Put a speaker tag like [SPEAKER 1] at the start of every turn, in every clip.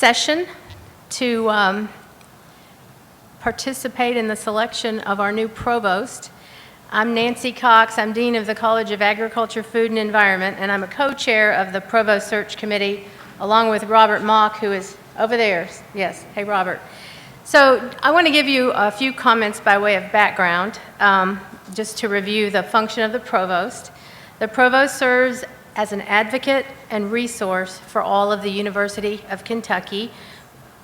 [SPEAKER 1] session to participate in the selection of our new provost. I'm Nancy Cox. I'm Dean of the College of Agriculture, Food and Environment, and I'm a co-chair of the Provost Search Committee, along with Robert Mock, who is over there. Yes, hey, Robert. So I want to give you a few comments by way of background, just to review the function of the provost. The provost serves as an advocate and resource for all of the University of Kentucky.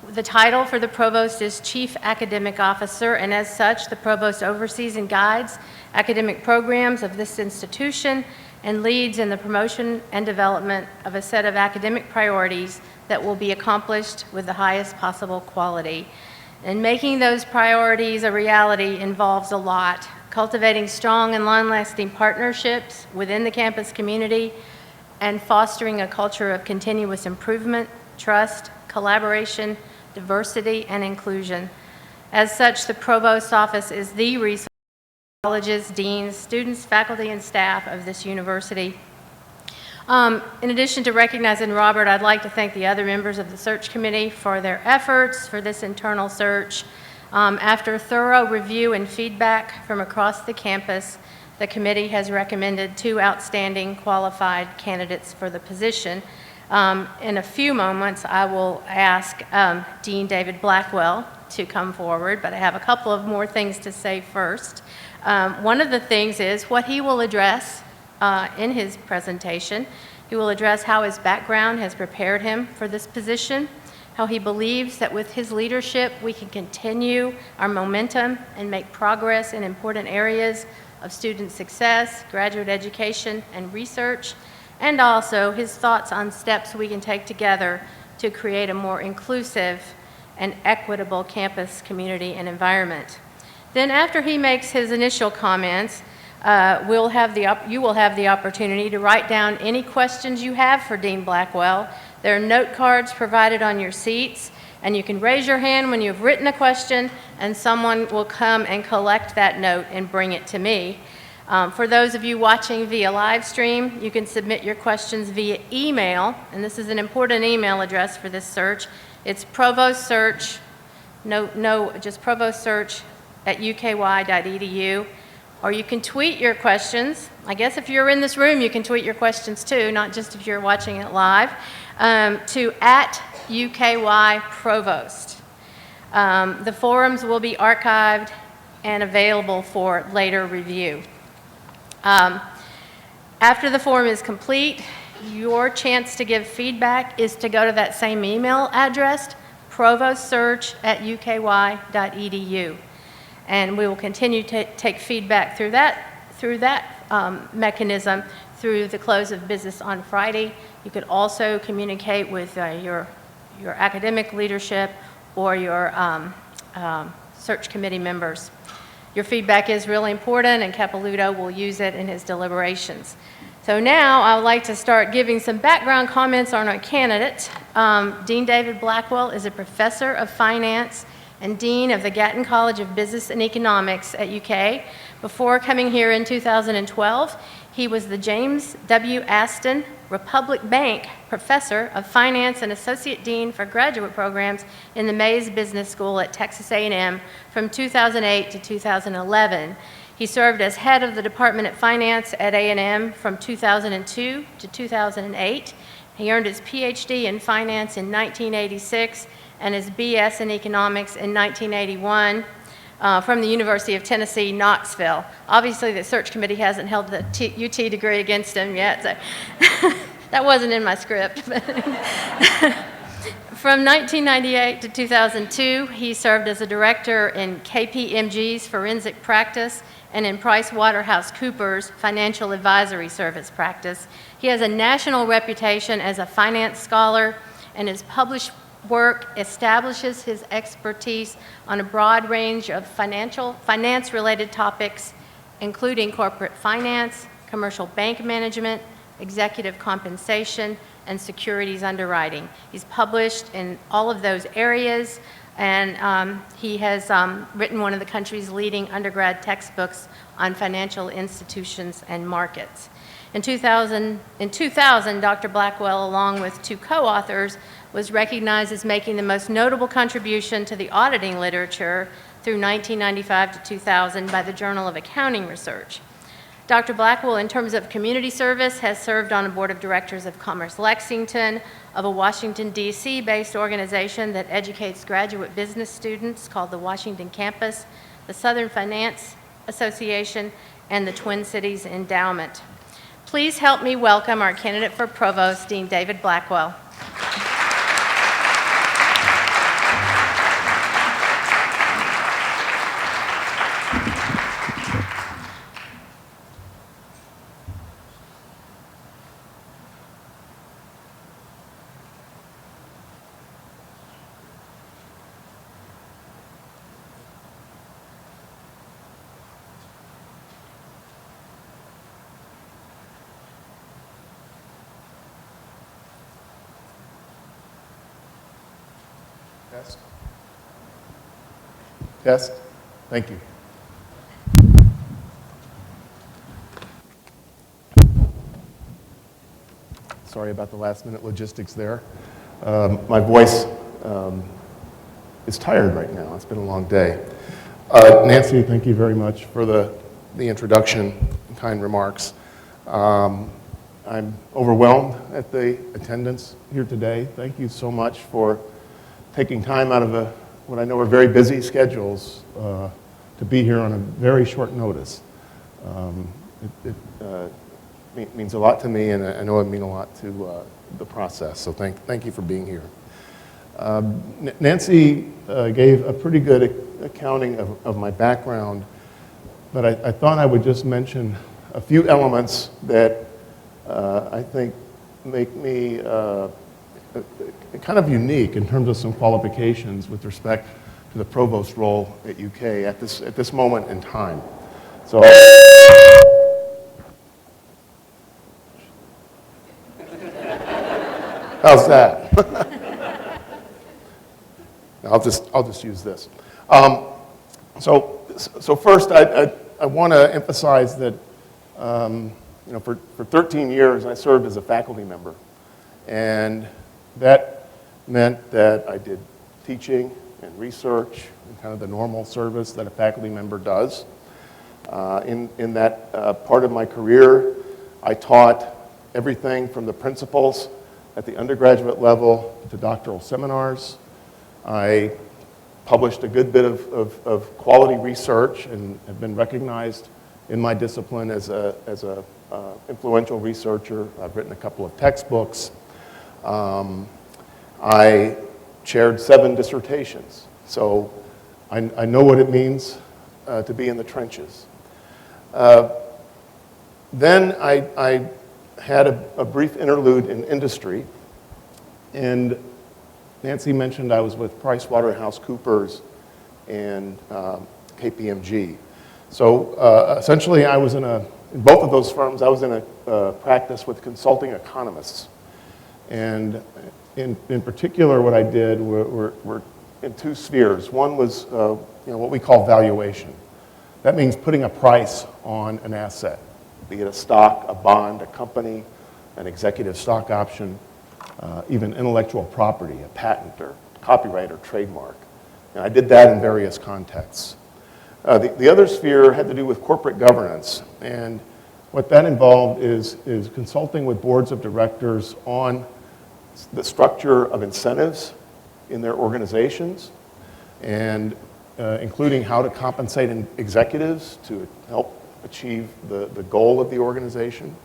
[SPEAKER 1] The title for the provost is Chief Academic Officer, and as such, the provost oversees and guides academic programs of this institution and leads in the promotion and development of a set of academic priorities that will be accomplished with the highest possible quality. And making those priorities a reality involves a lot: cultivating strong and long-lasting partnerships within the campus community and fostering a culture of continuous improvement, trust, collaboration, diversity, and inclusion. As such, the Provost's office is the resource for colleges, deans, students, faculty, and staff of this university. In addition to recognizing Robert, I'd like to thank the other members of the search committee for their efforts for this internal search. After thorough review and feedback from across the campus, the committee has recommended 2 outstanding qualified candidates for the position. In a few moments, I will ask Dean David Blackwell to come forward, but I have a couple of more things to say first. One of the things is what he will address in his presentation. He will address how his background has prepared him for this position, how he believes that with his leadership we can continue our momentum and make progress in important areas of student success, graduate education, and research, and also his thoughts on steps we can take together to create a more inclusive and equitable campus community and environment. Then after he makes his initial comments, you will have the opportunity to write down any questions you have for Dean Blackwell. There are note cards provided on your seats, and you can raise your hand when you've written a question, and someone will come and collect that note and bring it to me. For those of you watching via live stream, you can submit your questions via email, and this is an important email address for this search. It's provostsearch, just provostsearch@ukY.edu, or you can tweet your questions. I guess if you're in this room, you can tweet your questions too, not just if you're watching it live, to @UKYProvost. The forums will be archived and available for later review. After the form is complete, your chance to give feedback is to go to that same email address, provostsearch@ukY.edu. And we will continue to take feedback through that mechanism through the close of business on Friday. You could also communicate with your academic leadership or your search committee members. Your feedback is really important, and Capilouto will use it in his deliberations. So now I would like to start giving some background comments on our candidate. Dean David Blackwell is a professor of finance and dean of the Gatton College of Business and Economics at UK. Before coming here in 2012, he was the James W. Aston Republic Bank Professor of Finance and Associate Dean for Graduate Programs in the Mays Business School at Texas A&M from 2008 to 2011. He served as head of the Department of Finance at A&M from 2002 to 2008. He earned his PhD in finance in 1986 and his BS in economics in 1981 from the University of Tennessee, Knoxville. Obviously, the search committee hasn't held the UT degree against him yet, so that wasn't in my script. From 1998 to 2002, he served as a director in KPMG's forensic practice and in PricewaterhouseCoopers financial advisory service practice. He has a national reputation as a finance scholar, and his published work establishes his expertise on a broad range of finance-related topics, including corporate finance, commercial bank management, executive compensation, and securities underwriting. He's published in all of those areas, and he has written one of the country's leading undergrad textbooks on financial institutions and markets. In 2000, Dr. Blackwell, along with 2 co-authors, was recognized as making the most notable contribution to the auditing literature through 1995 to 2000 by the Journal of Accounting Research. Dr. Blackwell, in terms of community service, has served on a board of directors of Commerce Lexington, of a Washington, D.C. based organization that educates graduate business students called the Washington Campus, the Southern Finance Association, and the Twin Cities Endowment. Please help me welcome our candidate for provost, Dean David Blackwell.
[SPEAKER 2] Test. Test. Thank you. Sorry about the last minute logistics there. My voice is tired right now. It's been a long day. Nancy, thank you very much for the introduction and kind remarks. I'm overwhelmed at the attendance here today. Thank you so much for taking time out of what I know are very busy schedules to be here on a very short notice. It means a lot to me, and I know it means a lot to the process, so thank you for being here. Nancy gave a pretty good accounting of my background, but I thought I would just mention a few elements that I think make me kind of unique in terms of some qualifications with respect to the provost role at UK at this moment in time. So, how's that? I'll just use this. So first, I want to emphasize that for 13 years I served as a faculty member, and that meant that I did teaching and research and kind of the normal service that a faculty member does. In that part of my career, I taught everything from the principles at the undergraduate level to doctoral seminars. I published a good bit of quality research and have been recognized in my discipline as a influential researcher. I've written a couple of textbooks. I chaired 7 dissertations, so I know what it means to be in the trenches. Then I had a brief interlude in industry, and Nancy mentioned I was with PricewaterhouseCoopers and KPMG. So essentially I was in both of those firms, I was in a practice with consulting economists. And in particular, what I did were in 2 spheres. One was what we call valuation. That means putting a price on an asset, be it a stock, a bond, a company, an executive stock option, even intellectual property, a patent or copyright or trademark. And I did that in various contexts. The other sphere had to do with corporate governance. And what that involved is consulting with boards of directors on the structure of incentives in their organizations, and including how to compensate executives to help achieve the goal of the organization,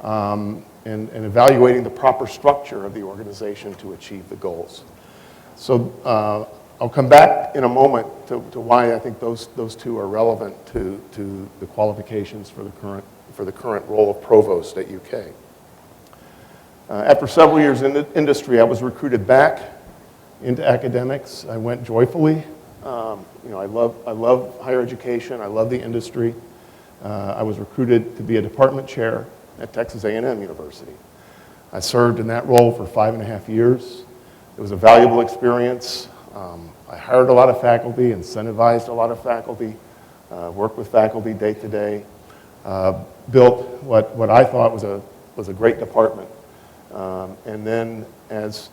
[SPEAKER 2] and evaluating the proper structure of the organization to achieve the goals. So I'll come back in a moment to why I think those 2 are relevant to the qualifications for the current role of provost at UK. After several years in the industry, I was recruited back into academics. I went joyfully. I love higher education. I love the industry. I was recruited to be a department chair at Texas A&M University. I served in that role for 5.5 years. It was a valuable experience. I hired a lot of faculty, incentivized a lot of faculty, worked with faculty day to day, built what I thought was a great department. And then as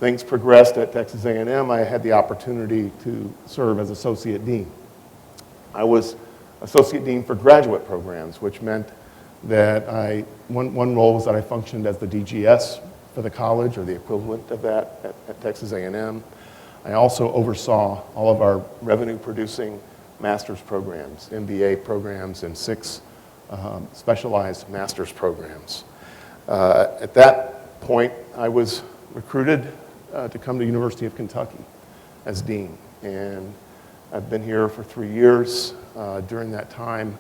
[SPEAKER 2] things progressed at Texas A&M, I had the opportunity to serve as Associate Dean. I was Associate Dean for graduate programs, which meant that one role was that I functioned as the DGS for the college, or the equivalent of that at Texas A&M. I also oversaw all of our revenue-producing master's programs, MBA programs, and 6 specialized master's programs. At that point, I was recruited to come to University of Kentucky as dean, and I've been here for 3 years. During that time,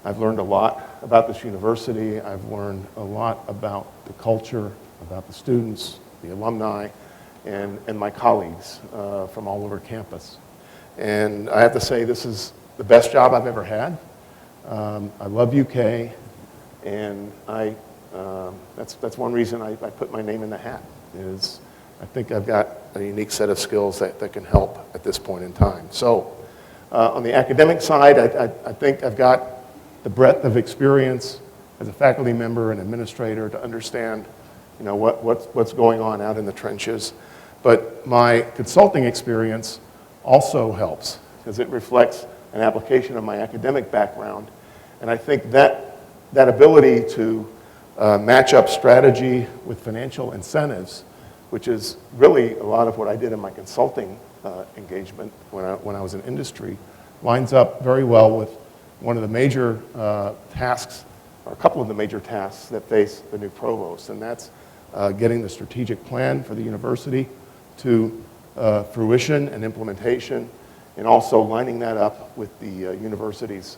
[SPEAKER 2] I've learned a lot about this university. I've learned a lot about the culture, about the students, the alumni, and my colleagues from all over campus. And I have to say, this is the best job I've ever had. I love UK, and that's one reason I put my name in the hat, is I think I've got a unique set of skills that can help at this point in time. So on the academic side, I think I've got the breadth of experience as a faculty member and administrator to understand, you know, what's going on out in the trenches. But my consulting experience also helps, because it reflects an application of my academic background. And I think that ability to match up strategy with financial incentives, which is really a lot of what I did in my consulting engagement when I was in industry, lines up very well with one of the major tasks, or a couple of the major tasks that face the new provost, and that's getting the strategic plan for the university to fruition and implementation, and also lining that up with the university's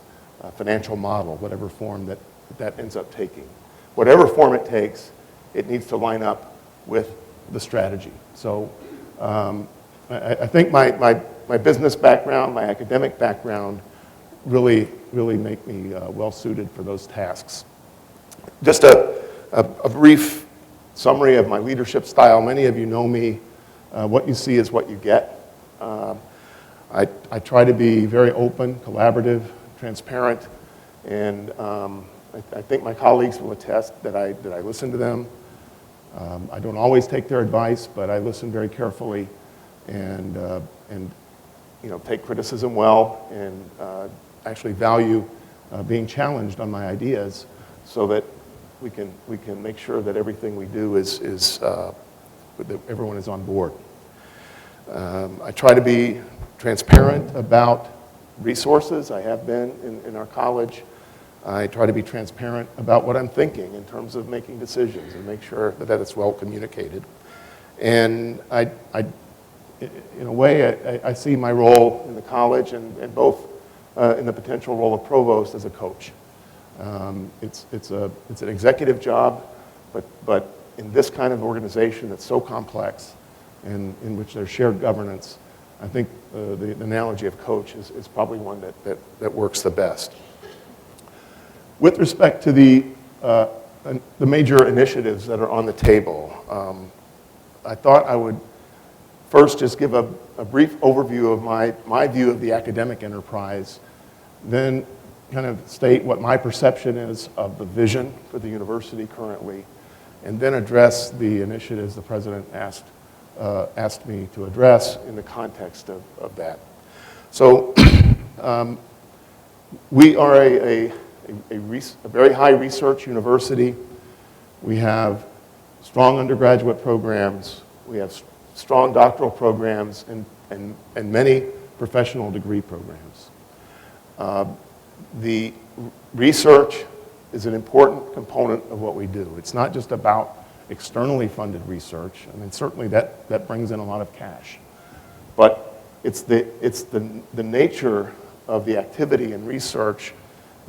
[SPEAKER 2] financial model, whatever form that ends up taking. Whatever form it takes, it needs to line up with the strategy. So I think my business background, my academic background, really make me well suited for those tasks. Just a brief summary of my leadership style. Many of you know me. What you see is what you get. I try to be very open, collaborative, transparent, and I think my colleagues will attest that I listen to them. I don't always take their advice, but I listen very carefully and you know, take criticism well, and actually value being challenged on my ideas, so that we can make sure that everything we do is that everyone is on board. I try to be transparent about resources. I have been in our college. I try to be transparent about what I'm thinking in terms of making decisions, and make sure that it's well communicated. And in a way, I see my role in the college and both in the potential role of provost as a coach. It's an executive job, but in this kind of organization that's so complex and in which there's shared governance, I think the analogy of coach is probably one that works the best. With respect to the major initiatives that are on the table, I thought I would first just give a brief overview of my view of the academic enterprise, then kind of state what my perception is of the vision for the university currently, and then address the initiatives the president asked me to address in the context of that. So we are a very high research university. We have strong undergraduate programs. We have strong doctoral programs and many professional degree programs. The research is an important component of what we do. It's not just about externally funded research. I mean, certainly that brings in a lot of cash. But it's the nature of the activity and research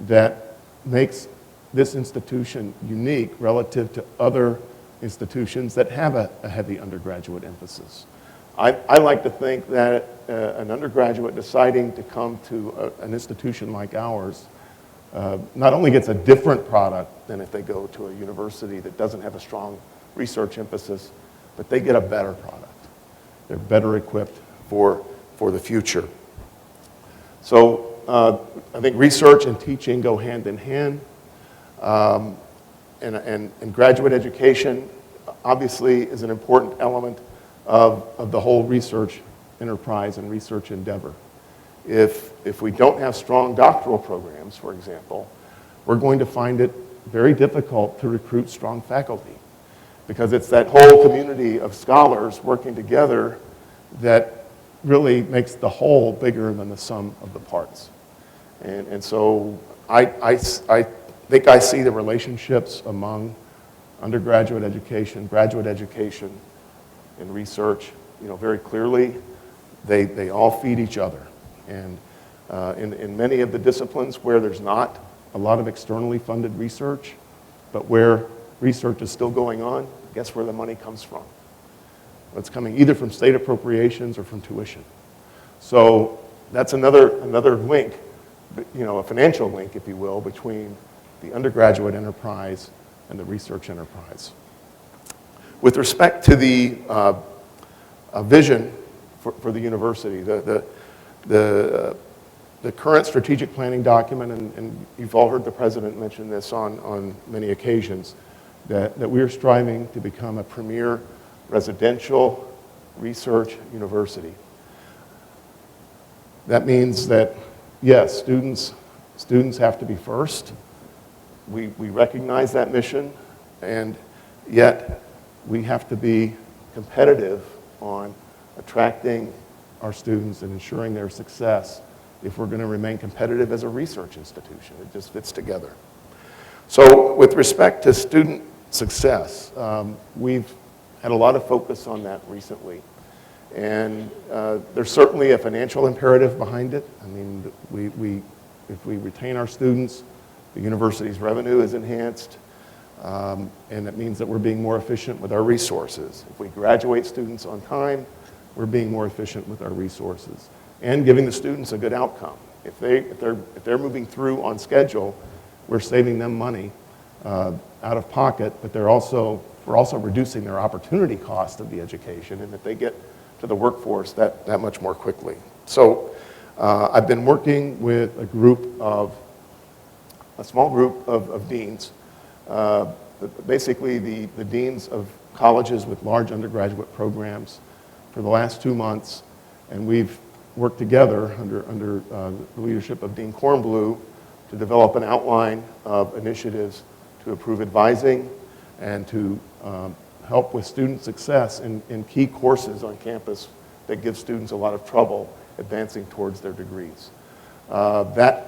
[SPEAKER 2] that makes this institution unique relative to other institutions that have a heavy undergraduate emphasis. I like to think that an undergraduate deciding to come to an institution like ours not only gets a different product than if they go to a university that doesn't have a strong research emphasis, but they get a better product. They're better equipped for the future. So I think research and teaching go hand in hand. And graduate education obviously is an important element of the whole research enterprise and research endeavor. If we don't have strong doctoral programs, for example, we're going to find it very difficult to recruit strong faculty, because it's that whole community of scholars working together that really makes the whole bigger than the sum of the parts. And so I think I see the relationships among undergraduate education, graduate education, and research, very clearly. They all feed each other. And in many of the disciplines where there's not a lot of externally funded research, but where research is still going on, guess where the money comes from? It's coming either from state appropriations or from tuition. So that's another link, a financial link, if you will, between the undergraduate enterprise and the research enterprise. With respect to the vision for the university, the current strategic planning document, and you've all heard the president mention this on many occasions, that we are striving to become a premier residential research university. That means that, yes, students have to be first. We recognize that mission, and yet we have to be competitive on attracting our students and ensuring their success if we're going to remain competitive as a research institution. It just fits together. So with respect to student success, we've had a lot of focus on that recently. And there's certainly a financial imperative behind it. I mean, if we retain our students, the university's revenue is enhanced, and that means that we're being more efficient with our resources. If we graduate students on time, we're being more efficient with our resources and giving the students a good outcome. If they're moving through on schedule, we're saving them money out of pocket, but we're also reducing their opportunity cost of the education, and that they get to the workforce that much more quickly. So I've been working with a small group of deans, basically the deans of colleges with large undergraduate programs for the last 2 months, and we've worked together under the leadership of Dean Kornblue to develop an outline of initiatives to improve advising and to help with student success in key courses on campus that give students a lot of trouble advancing towards their degrees. That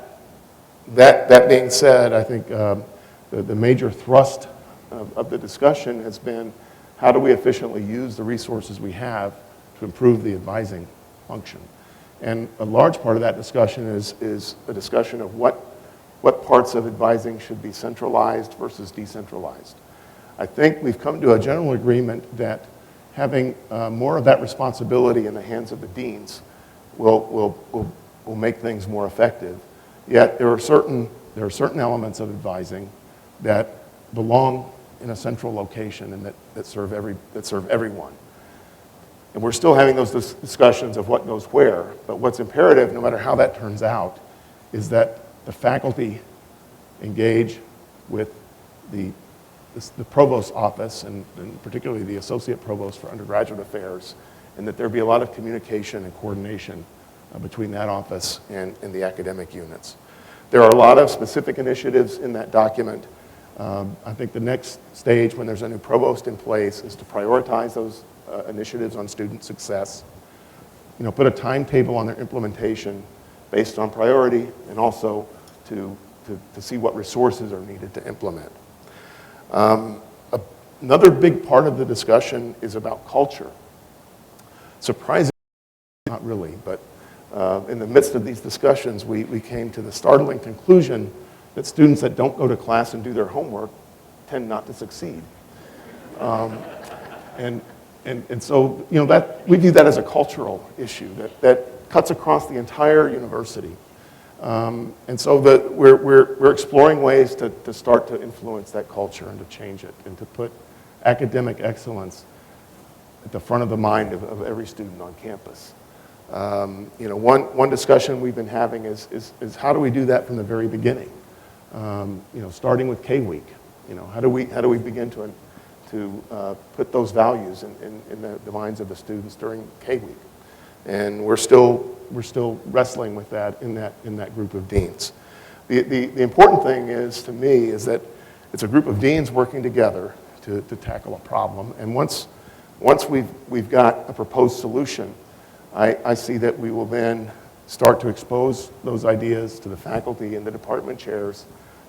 [SPEAKER 2] being said, I think the major thrust of the discussion has been, how do we efficiently use the resources we have to improve the advising function? And a large part of that discussion is a discussion of what parts of advising should be centralized versus decentralized. I think we've come to a general agreement that having more of that responsibility in the hands of the deans will make things more effective. Yet there are certain elements of advising that belong in a central location and that serve everyone. And we're still having those discussions of what goes where, but what's imperative, no matter how that turns out, is that the faculty engage with the Provost's office, and particularly the Associate Provost for Undergraduate Affairs, and that there be a lot of communication and coordination between that office and the academic units. There are a lot of specific initiatives in that document. I think the next stage, when there's a new provost in place, is to prioritize those initiatives on student success, put a timetable on their implementation based on priority, and also to see what resources are needed to implement. Another big part of the discussion is about culture. Surprisingly, not really, but in the midst of these discussions, we came to the startling conclusion that students that don't go to class and do their homework tend not to succeed. And so, we view that as a cultural issue that cuts across the entire university. And so we're exploring ways to start to influence that culture and to change it and to put academic excellence at the front of the mind of every student on campus. One discussion we've been having is how do we do that from the very beginning? Starting with K-Week. How do we begin to put those values in the minds of the students during K-Week. And we're still wrestling with that in that group of deans. The important thing is, to me, is that it's a group of deans working together to tackle a problem. And once we've got a proposed solution, I see that we will then start to expose those ideas to the faculty and the department chairs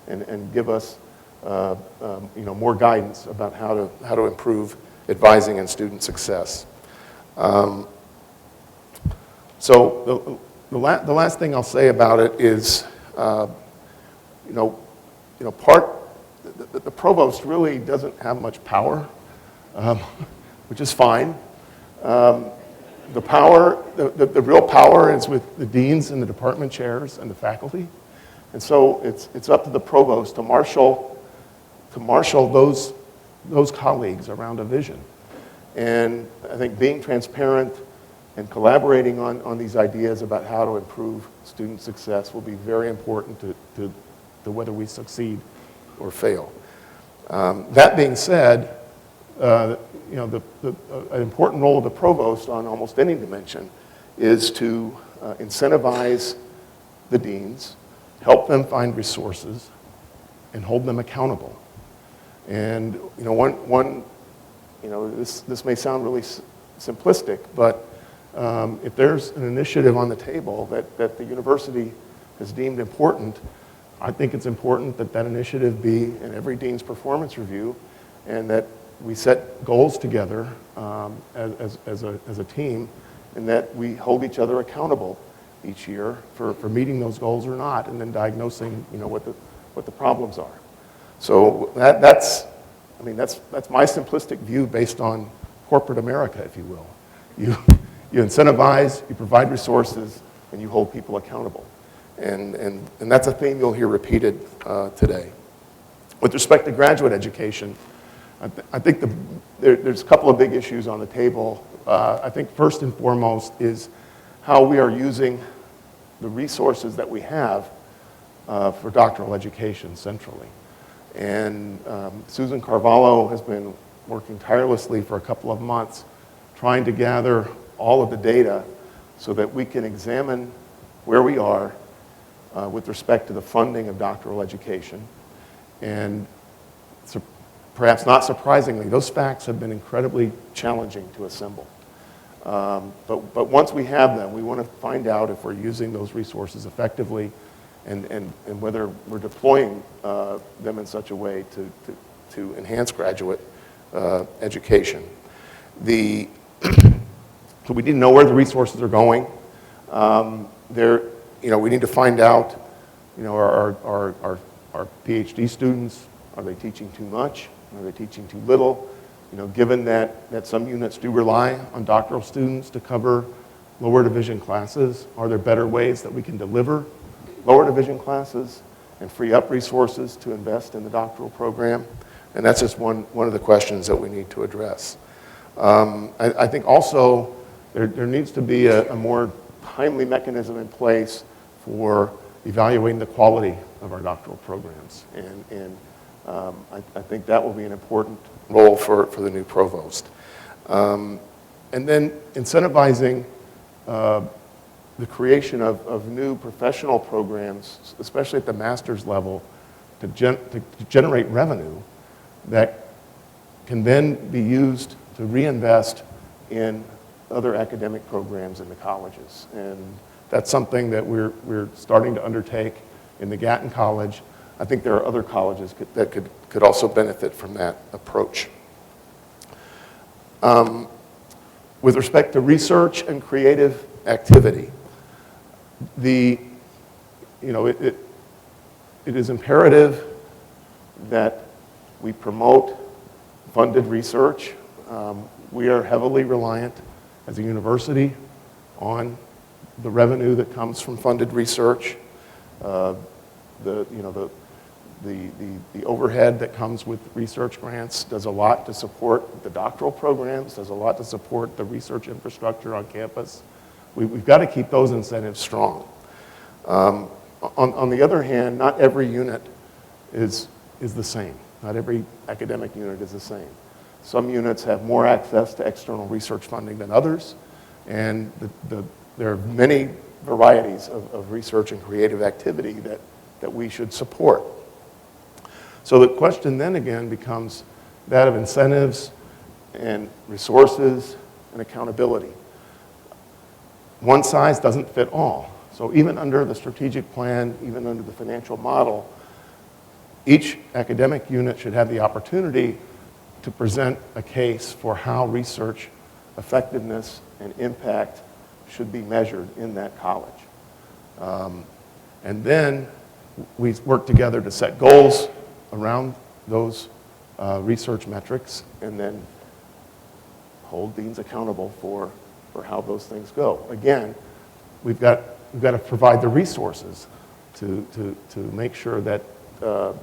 [SPEAKER 2] and give us more guidance about how to improve advising and student success. So the last thing I'll say about it is, the provost really doesn't have much power, which is fine. The real power is with the deans and the department chairs and the faculty. And so it's up to the provost to marshal those colleagues around a vision. And I think being transparent and collaborating on these ideas about how to improve student success will be very important to whether we succeed or fail. That being said, an important role of the provost on almost any dimension is to incentivize the deans, help them find resources, and hold them accountable. And this may sound really simplistic, but if there's an initiative on the table that the university has deemed important, I think it's important that that initiative be in every dean's performance review, and that we set goals together as a team, and that we hold each other accountable each year for meeting those goals or not, and then diagnosing what the problems are. So that's my simplistic view based on corporate America, if you will. You incentivize, you provide resources, and you hold people accountable. And that's a theme you'll hear repeated today. With respect to graduate education, I think there's a couple of big issues on the table. I think first and foremost is how we are using the resources that we have for doctoral education centrally. And Susan Carvalho has been working tirelessly for a couple of months trying to gather all of the data so that we can examine where we are with respect to the funding of doctoral education. And perhaps not surprisingly, those facts have been incredibly challenging to assemble. But once we have them, we want to find out if we're using those resources effectively and whether we're deploying them in such a way to enhance graduate education. So we need to know where the resources are going. We need to find out, our PhD students, are they teaching too much? Are they teaching too little? Given that some units do rely on doctoral students to cover lower division classes, are there better ways that we can deliver lower division classes and free up resources to invest in the doctoral program? And that's just one of the questions that we need to address. I think also there needs to be a more timely mechanism in place for evaluating the quality of our doctoral programs. And I think that will be an important role for the new provost. And then incentivizing the creation of new professional programs, especially at the master's level, to generate revenue that can then be used to reinvest in other academic programs in the colleges. And that's something that we're starting to undertake in the Gatton College. I think there are other colleges that could also benefit from that approach. With respect to research and creative activity, it is imperative that we promote funded research. We are heavily reliant as a university on the revenue that comes from funded research. The overhead that comes with research grants does a lot to support the doctoral programs, does a lot to support the research infrastructure on campus. We've got to keep those incentives strong. On the other hand, not every unit is the same. Not every academic unit is the same. Some units have more access to external research funding than others, and there are many varieties of research and creative activity that we should support. So the question then again becomes that of incentives and resources and accountability. One size doesn't fit all. So even under the strategic plan, even under the financial model, each academic unit should have the opportunity to present a case for how research effectiveness and impact should be measured in that college. And then we work together to set goals around those research metrics and then hold deans accountable for how those things go. Again, we've got to provide the resources to make sure that the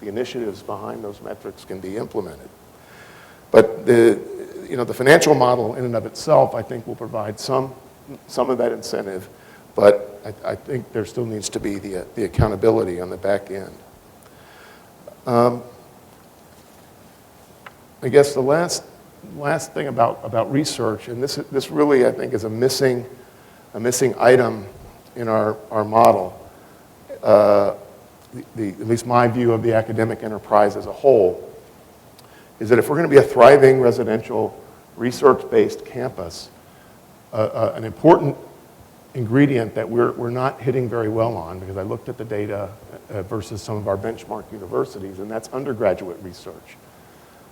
[SPEAKER 2] initiatives behind those metrics can be implemented. But the financial model in and of itself, I think, will provide some of that incentive, but I think there still needs to be the accountability on the back end. I guess the last thing about research, and this really I think is a missing item in our model, at least my view of the academic enterprise as a whole, is that if we're going to be a thriving residential research-based campus, an important ingredient that we're not hitting very well on, because I looked at the data versus some of our benchmark universities, and that's undergraduate research.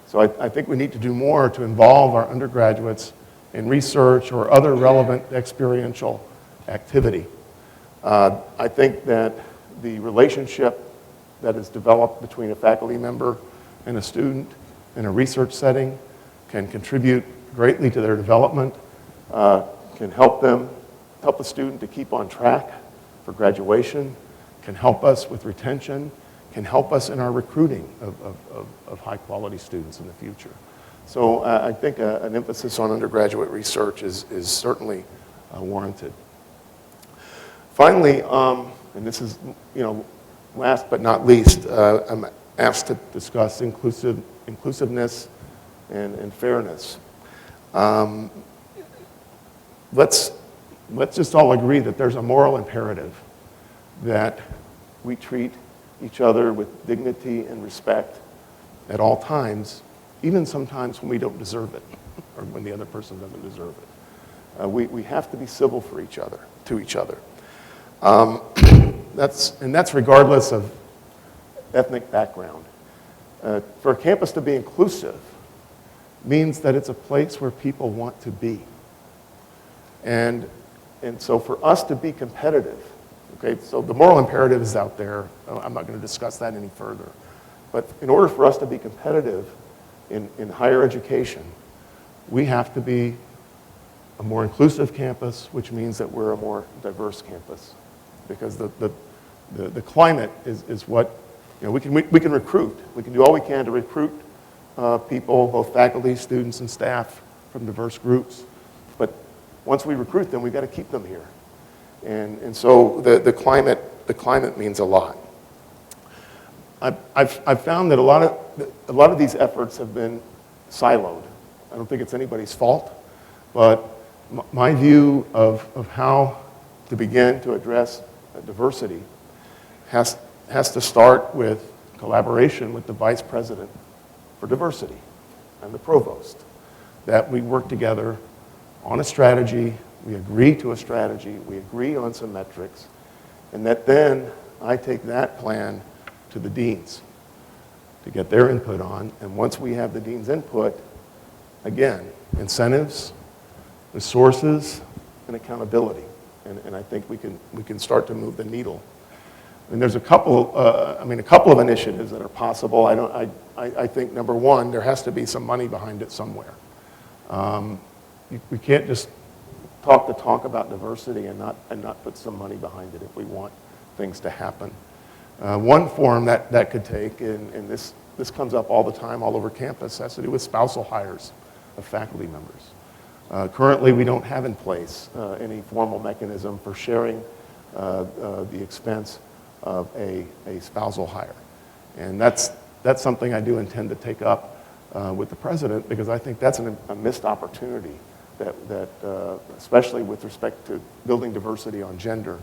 [SPEAKER 2] So I think we need to do more to involve our undergraduates in research or other relevant experiential activity. I think that the relationship that is developed between a faculty member and a student in a research setting can contribute greatly to their development, can help the student to keep on track for graduation, can help us with retention, can help us in our recruiting of high-quality students in the future. So I think an emphasis on undergraduate research is certainly warranted. Finally, and this is, last but not least, I'm asked to discuss inclusiveness and fairness. Let's just all agree that there's a moral imperative that we treat each other with dignity and respect at all times, even sometimes when we don't deserve it, or when the other person doesn't deserve it. We have to be civil to each other. That's regardless of ethnic background. For a campus to be inclusive means that it's a place where people want to be. And so for us to be competitive, okay, so the moral imperative is out there. I'm not going to discuss that any further. But in order for us to be competitive in higher education, we have to be a more inclusive campus, which means that we're a more diverse campus. Because the climate is what, we can recruit. We can do all we can to recruit people, both faculty, students, and staff from diverse groups. But once we recruit them, we've got to keep them here. And so the climate means a lot. I've found that a lot of these efforts have been siloed. I don't think it's anybody's fault, but my view of how to begin to address diversity has to start with collaboration with the Vice President for Diversity and the Provost, that we work together on a strategy, we agree to a strategy, we agree on some metrics, and that then I take that plan to the deans to get their input on. And once we have the dean's input, again, incentives, resources, and accountability. And I think we can start to move the needle. And there's a couple of initiatives that are possible. I think number one, there has to be some money behind it somewhere. We can't just talk the talk about diversity and not put some money behind it if we want things to happen. One form that could take, and this comes up all the time all over campus, has to do with spousal hires of faculty members. Currently, we don't have in place any formal mechanism for sharing the expense of a spousal hire. And that's something I do intend to take up with the president, because I think that's a missed opportunity that especially with respect to building diversity on gender,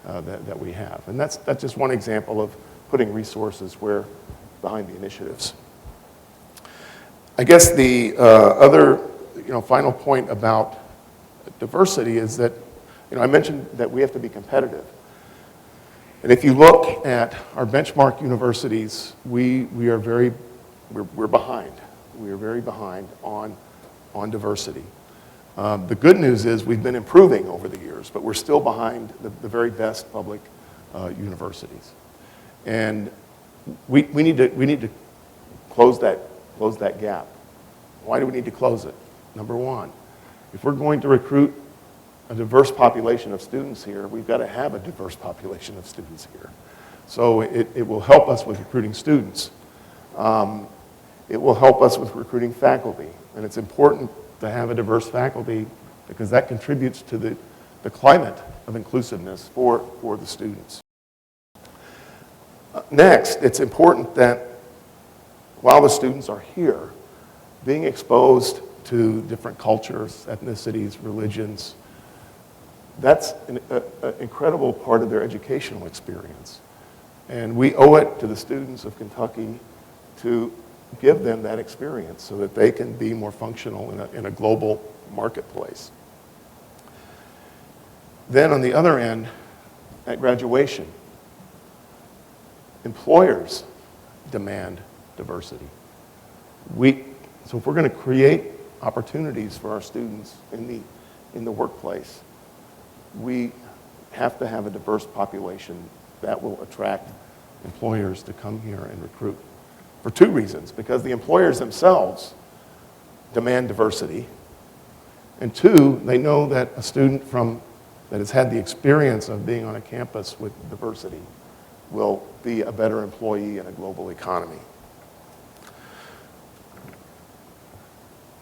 [SPEAKER 2] that we have. And that's just one example of putting resources where behind the initiatives. I guess the other final point about diversity is that I mentioned that we have to be competitive. And if you look at our benchmark universities, we're behind. We are very behind on diversity. The good news is we've been improving over the years, but we're still behind the very best public universities. And we need to close that gap. Why do we need to close it? Number one, if we're going to recruit a diverse population of students here, we've got to have a diverse population of students here. So it will help us with recruiting students. It will help us with recruiting faculty. And it's important to have a diverse faculty because that contributes to the climate of inclusiveness for the students. Next, it's important that while the students are here, being exposed to different cultures, ethnicities, religions, that's an incredible part of their educational experience. And we owe it to the students of Kentucky to give them that experience so that they can be more functional in a global marketplace. Then on the other end, at graduation, employers demand diversity. So if we're going to create opportunities for our students in the workplace, we have to have a diverse population that will attract employers to come here and recruit. For two reasons, because the employers themselves demand diversity, and two, they know that a student that has had the experience of being on a campus with diversity will be a better employee in a global economy.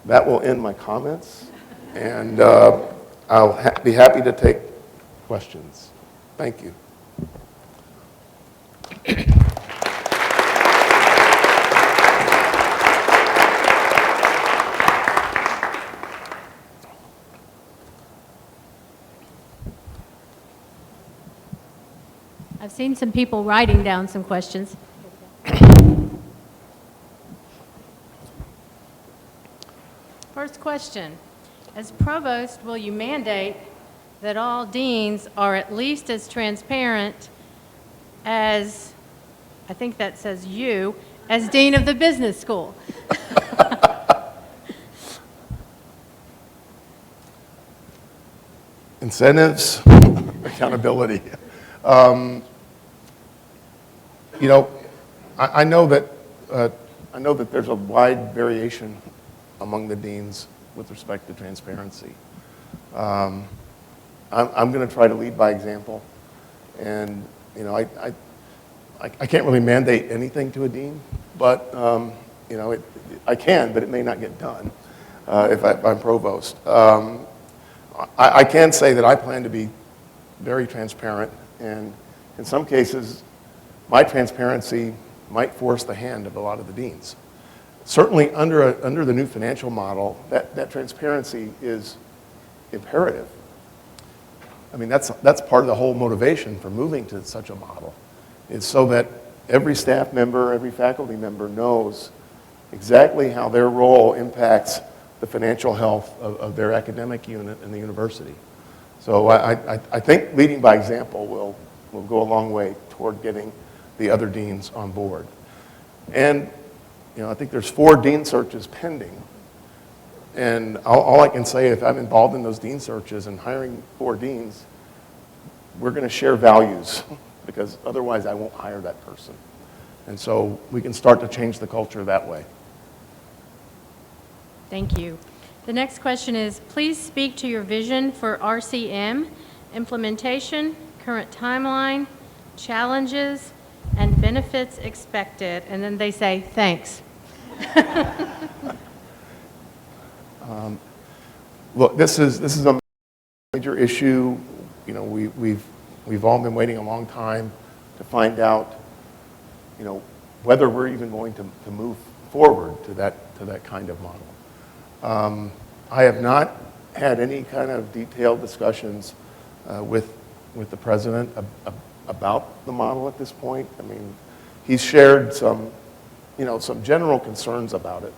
[SPEAKER 2] That will end my comments, and I'll be happy to take questions. Thank you.
[SPEAKER 1] I've seen some people writing down some questions. First question. As provost, will you mandate that all deans are at least as transparent as, I think that says you, as dean of the business school?
[SPEAKER 2] Incentives, accountability. I know that there's a wide variation among the deans with respect to transparency. I'm going to try to lead by example, and I can't really mandate anything to a dean, but I can, but it may not get done if I'm provost. I can say that I plan to be very transparent, and in some cases, my transparency might force the hand of a lot of the deans. Certainly under the new financial model, that transparency is imperative. I mean, that's part of the whole motivation for moving to such a model, is so that every staff member, every faculty member knows exactly how their role impacts the financial health of their academic unit in the university. So I think leading by example will go a long way toward getting the other deans on board. And I think there's 4 dean searches pending. And all I can say, if I'm involved in those dean searches and hiring 4 deans, we're going to share values because otherwise I won't hire that person. And so we can start to change the culture that way.
[SPEAKER 1] Thank you. The next question is, please speak to your vision for RCM, implementation, current timeline, challenges, and benefits expected. And then they say, thanks.
[SPEAKER 2] Look, this is a major issue. We've all been waiting a long time to find out, whether we're even going to move forward to that kind of model. I have not had any kind of detailed discussions with the president about the model at this point. I mean, he's shared some general concerns about it.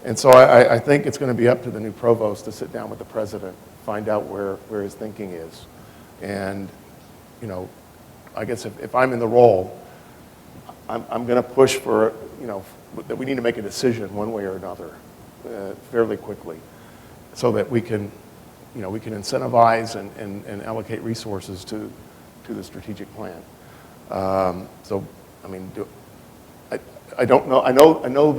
[SPEAKER 2] And so I think it's going to be up to the new provost to sit down with the president, find out where his thinking is. And, I guess if I'm in the role, I'm going to push for, that we need to make a decision one way or another fairly quickly so that we can incentivize and allocate resources to the strategic plan. So, I mean, I don't know. I know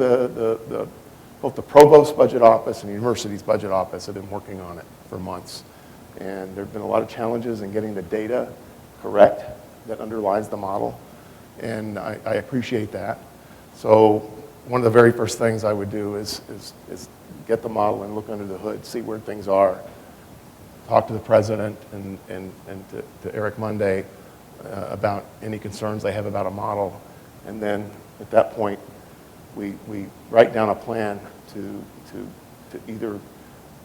[SPEAKER 2] both the provost budget office and the university's budget office have been working on it for months, and there have been a lot of challenges in getting the data correct that underlies the model, and I appreciate that. So one of the very first things I would do is get the model and look under the hood, see where things are, talk to the president and to Eric Monday about any concerns they have about a model, and then at that point we write down a plan to either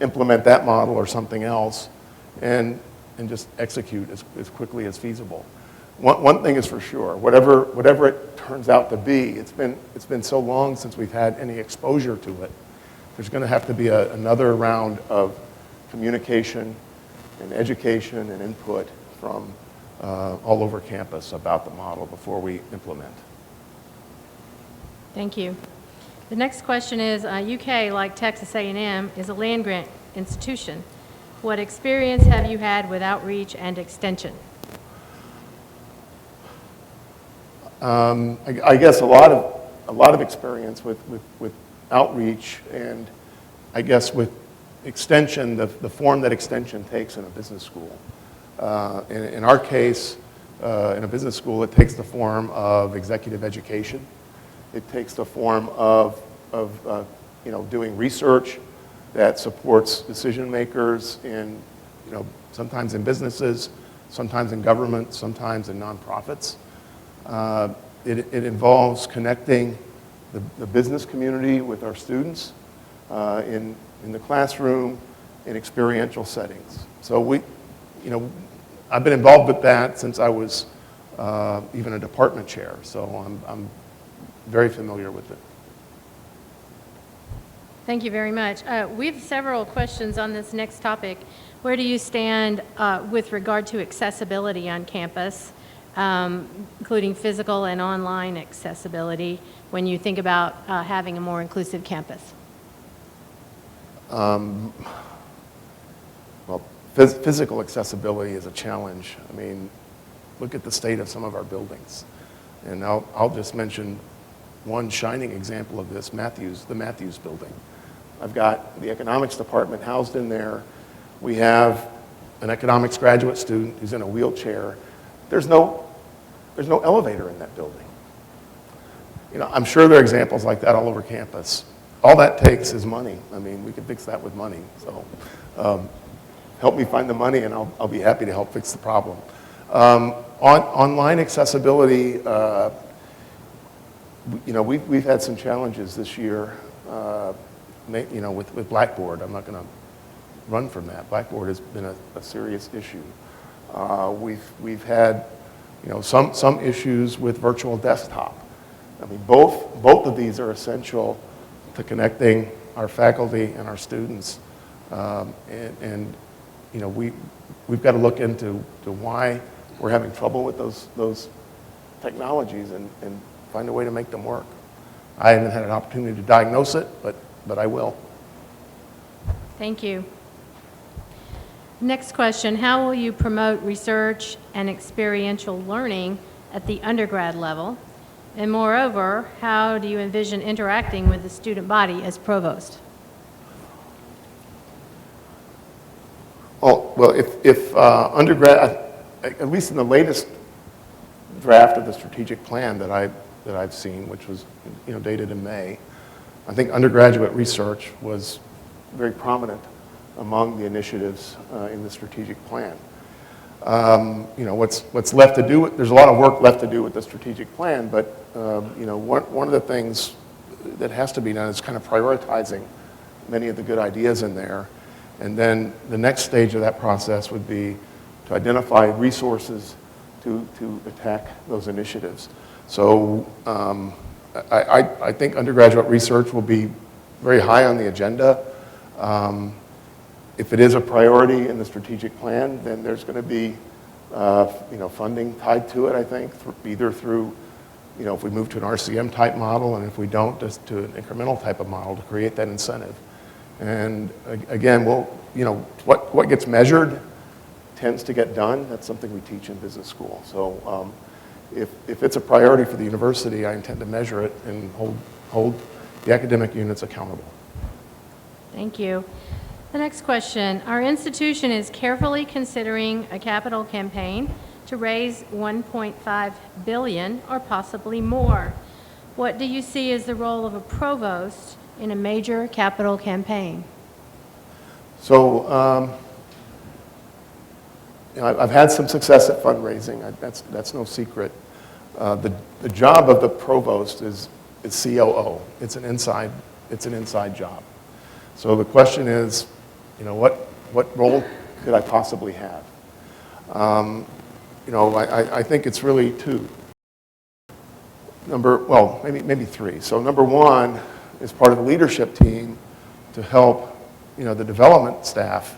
[SPEAKER 2] implement that model or something else and just execute as quickly as feasible. One thing is for sure, whatever it turns out to be, it's been so long since we've had any exposure to it. There's going to have to be another round of communication and education and input from all over campus about the model before we implement.
[SPEAKER 1] Thank you. The next question is, UK, like Texas A&M, is a land-grant institution. What experience have you had with outreach and extension?
[SPEAKER 2] I guess a lot of experience with outreach, and I guess with extension, the form that extension takes in a business school. In our case, in a business school, it takes the form of executive education. It takes the form of doing research that supports decision makers in, sometimes in businesses, sometimes in government, sometimes in nonprofits. It involves connecting the business community with our students in the classroom, in experiential settings. So I've been involved with that since I was even a department chair. So I'm very familiar with it.
[SPEAKER 1] Thank you very much. We have several questions on this next topic. Where do you stand with regard to accessibility on campus, including physical and online accessibility, when you think about having a more inclusive campus?
[SPEAKER 2] Well, physical accessibility is a challenge. I mean, look at the state of some of our buildings. And I'll just mention one shining example of this, the Matthews building. I've got the economics department housed in there. We have an economics graduate student who's in a wheelchair. There's no elevator in that building. I'm sure there are examples like that all over campus. All that takes is money. I mean, we can fix that with money. So help me find the money and I'll be happy to help fix the problem. Online accessibility, we've had some challenges this year, with Blackboard. I'm not going to run from that. Blackboard has been a serious issue. We've had, some issues with virtual desktop. I mean, both of these are essential to connecting our faculty and our students, we've got to look into why we're having trouble with those technologies and find a way to make them work. I haven't had an opportunity to diagnose it, but I will.
[SPEAKER 1] Thank you. Next question, how will you promote research and experiential learning at the undergrad level? And moreover, how do you envision interacting with the student body as provost? Well,
[SPEAKER 2] if undergrad, at least in the latest draft of the strategic plan that I've seen, which was dated in May, I think undergraduate research was very prominent among the initiatives in the strategic plan. What's left to do, there's a lot of work left to do with the strategic plan, but one of the things that has to be done is kind of prioritizing many of the good ideas in there. And then the next stage of that process would be to identify resources to attack those initiatives. So I think undergraduate research will be very high on the agenda. If it is a priority in the strategic plan, then there's going to be funding tied to it, I think, either through, if we move to an RCM type model, and if we don't, just to an incremental type of model to create that incentive. And again, what gets measured tends to get done. That's something we teach in business school. So if it's a priority for the university, I intend to measure it and hold the academic units accountable.
[SPEAKER 1] Thank you. The next question. Our institution is carefully considering a capital campaign to raise $1.5 billion or possibly more. What do you see as the role of a provost in a major capital campaign?
[SPEAKER 2] So I've had some success at fundraising. That's no secret. The job of the provost is COO. It's an inside job. So the question is, what role could I possibly have? I think it's really two. Maybe three. So number one is part of the leadership team to help, the development staff,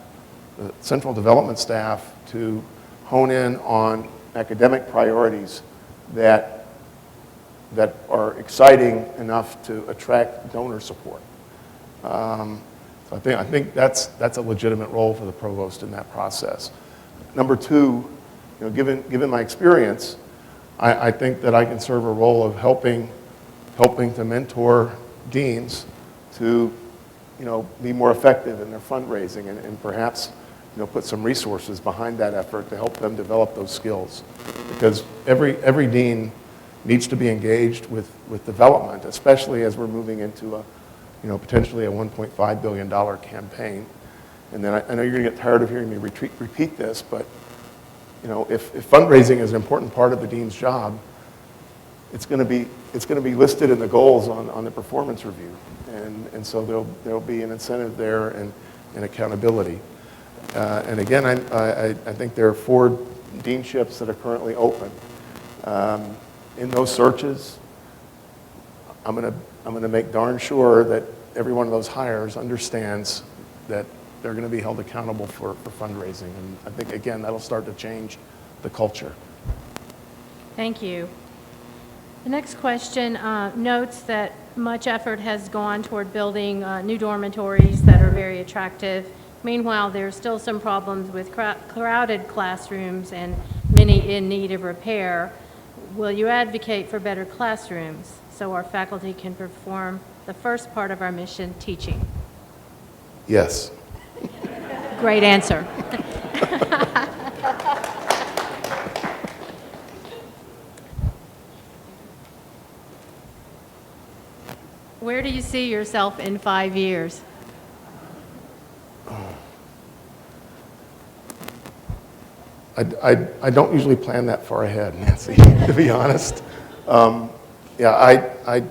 [SPEAKER 2] the central development staff, to hone in on academic priorities that are exciting enough to attract donor support. So I think that's a legitimate role for the provost in that process. Number two, given my experience, I think that I can serve a role of helping to mentor deans to be more effective in their fundraising and perhaps put some resources behind that effort to help them develop those skills, because every dean needs to be engaged with development, especially as we're moving into potentially a $1.5 billion campaign. And then I know you're going to get tired of hearing me repeat this, but if fundraising is an important part of the dean's job, it's going to be listed in the goals on the performance review, and so there'll be an incentive there and accountability. And again, I think there are 4 deanships that are currently open. In those searches, I'm going to make darn sure that every one of those hires understands that they're going to be held accountable for fundraising. And I think, again, that'll start to change the culture.
[SPEAKER 1] Thank you. The next question notes that much effort has gone toward building new dormitories that are very attractive. Meanwhile, there are still some problems with crowded classrooms and many in need of repair. Will you advocate for better classrooms so our faculty can perform the first part of our mission, teaching?
[SPEAKER 2] Yes.
[SPEAKER 1] Great answer. Where do you see yourself in 5 years?
[SPEAKER 2] I don't usually plan that far ahead, Nancy, to be honest. I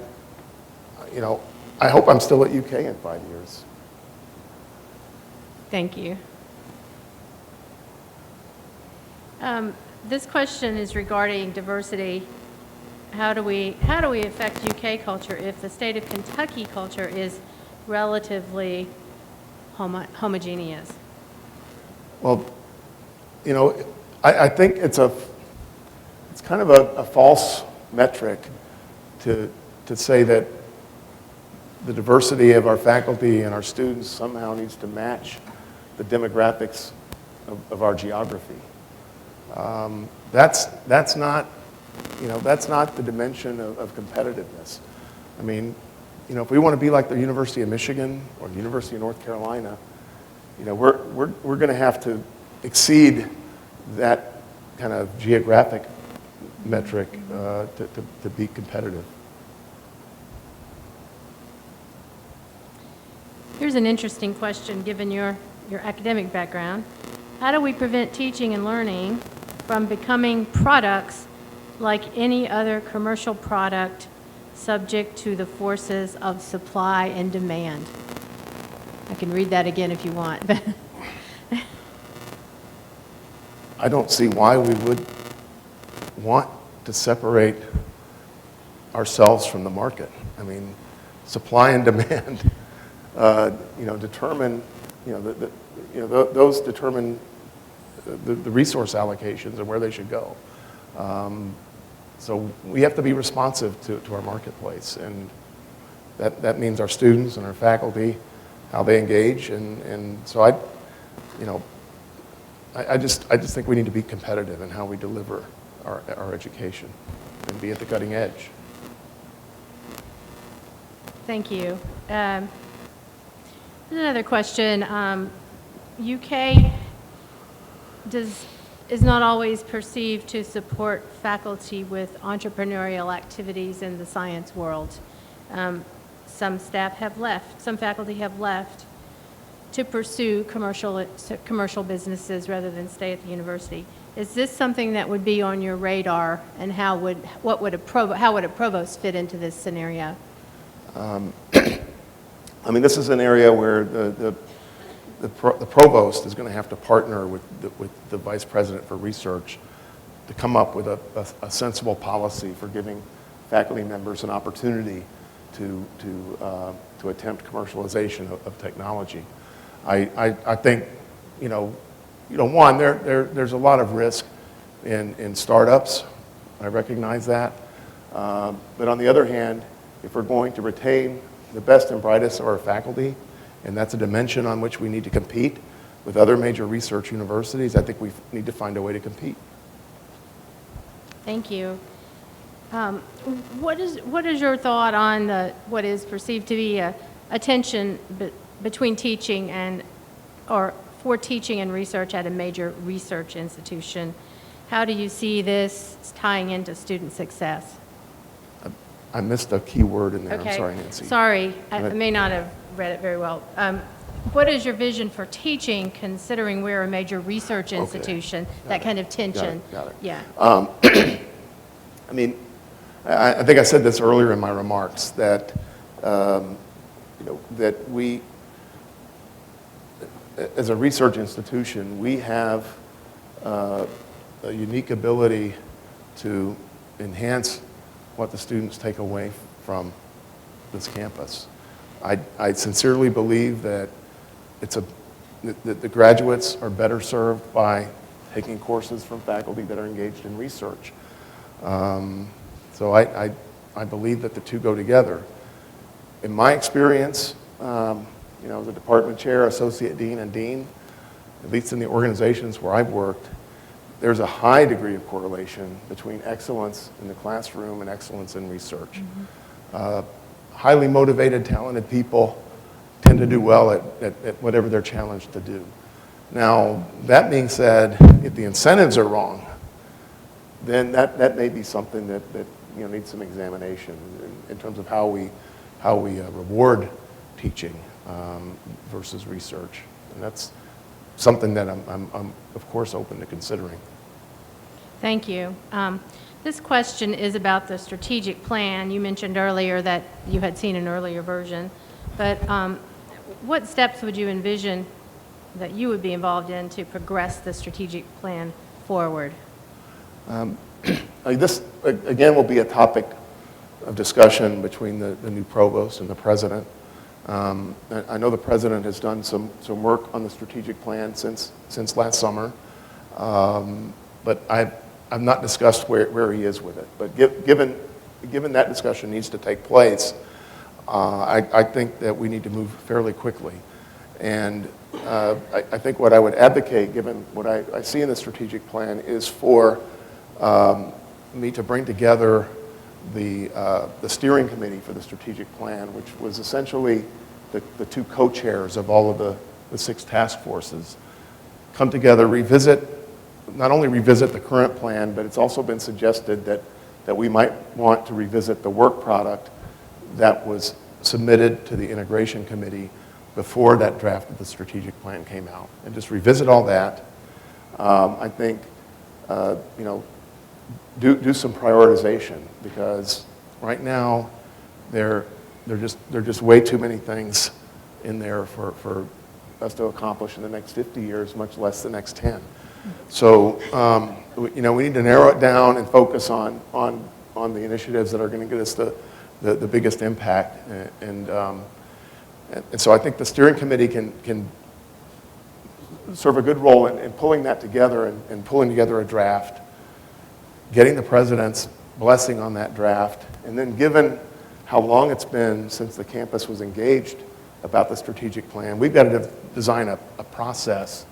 [SPEAKER 2] hope I'm still at UK in 5 years.
[SPEAKER 1] Thank you. This question is regarding diversity. How do we affect UK culture if the state of Kentucky culture is relatively homogeneous?
[SPEAKER 2] Well, I think it's kind of a false metric to say that the diversity of our faculty and our students somehow needs to match the demographics of our geography. That's not the dimension of competitiveness. I mean, if we want to be like the University of Michigan or the University of North Carolina, we're going to have to exceed that kind of geographic metric to be competitive.
[SPEAKER 1] Here's an interesting question, given your academic background. How do we prevent teaching and learning from becoming products like any other commercial product subject to the forces of supply and demand. I can read that again if you want.
[SPEAKER 2] I don't see why we would want to separate ourselves from the market. I mean, supply and demand, determine, those determine the resource allocations and where they should go. So we have to be responsive to our marketplace, and that means our students and our faculty, how they engage, and so I just think we need to be competitive in how we deliver our education and be at the cutting edge.
[SPEAKER 1] Thank you. Another question. UK is not always perceived to support faculty with entrepreneurial activities in the science world. Some staff have left, some faculty have left to pursue commercial businesses rather than stay at the university. Is this something that would be on your radar, and how would a provost fit into this scenario?
[SPEAKER 2] I mean, this is an area where the provost is going to have to partner with the vice president for research to come up with a sensible policy for giving faculty members an opportunity to attempt commercialization of technology. I think, one, there's a lot of risk in startups. I recognize that. But on the other hand, if we're going to retain the best and brightest of our faculty, and that's a dimension on which we need to compete with other major research universities, I think we need to find a way to compete.
[SPEAKER 1] Thank you. What is your thought on what is perceived to be a tension between teaching for teaching and research at a major research institution? How do you see this tying into student success?
[SPEAKER 2] I missed a key word in there.
[SPEAKER 1] Okay.
[SPEAKER 2] I'm sorry, Nancy.
[SPEAKER 1] Sorry, I may not have read it very well. What is your vision for teaching, considering we're a major research institution?
[SPEAKER 2] Okay.
[SPEAKER 1] That kind of tension.
[SPEAKER 2] Got it.
[SPEAKER 1] Yeah.
[SPEAKER 2] I mean, I think I said this earlier in my remarks that that we, as a research institution, we have a unique ability to enhance what the students take away from this campus. I sincerely believe that that the graduates are better served by taking courses from faculty that are engaged in research. So I believe that the two go together. In my experience, as a department chair, associate dean, and dean, at least in the organizations where I've worked, there's a high degree of correlation between excellence in the classroom and excellence in research. Mm-hmm. Highly motivated, talented people tend to do well at whatever they're challenged to do. Now, that being said, if the incentives are wrong, then that may be something that needs some examination in terms of how we reward teaching versus research, and that's something that I'm of course open to considering.
[SPEAKER 1] Thank you. This question is about the strategic plan. You mentioned earlier that you had seen an earlier version, but what steps would you envision that you would be involved in to progress the strategic plan forward?
[SPEAKER 2] This, again, will be a topic of discussion between the new provost and the president. I know the president has done some work on the strategic plan since last summer, but I've not discussed where he is with it. But given that discussion needs to take place, I think that we need to move fairly quickly. And I think what I would advocate, given what I see in the strategic plan, is for me to bring together the steering committee for the strategic plan, which was essentially the two co-chairs of all of the 6 task forces, come together, not only revisit the current plan, but it's also been suggested that we might want to revisit the work product that was submitted to the integration committee before that draft of the strategic plan came out, and just revisit all that. I think, do some prioritization, because right now there are just way too many things in there for us to accomplish in the next 50 years, much less the next 10. So, we need to narrow it down and focus on the initiatives that are going to get us the biggest impact. And so I think the steering committee can serve a good role in pulling that together and pulling together a draft, getting the president's blessing on that draft, and then given how long it's been since the campus was engaged about the strategic plan, we've got to design a process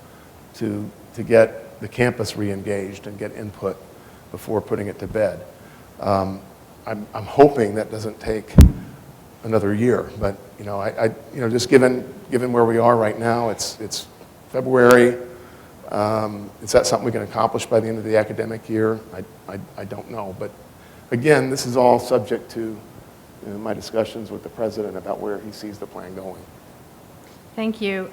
[SPEAKER 2] to get the campus re-engaged and get input before putting it to bed. I'm hoping that doesn't take another year, but just given where we are right now, it's February. Is that something we can accomplish by the end of the academic year? I don't know, but again, this is all subject to my discussions with the president about where he sees the plan going.
[SPEAKER 1] Thank you.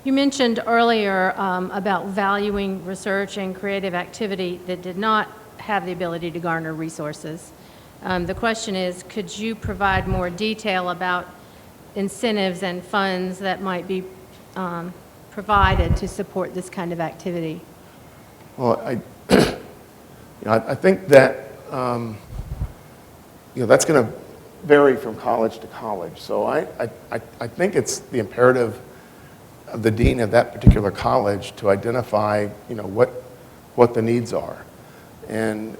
[SPEAKER 1] You mentioned earlier about valuing research and creative activity that did not have the ability to garner resources. The question is, could you provide more detail about incentives and funds that might be provided to support this kind of activity?
[SPEAKER 2] Well, I think that that's going to vary from college to college. So I think it's the imperative of the dean of that particular college to identify what the needs are. And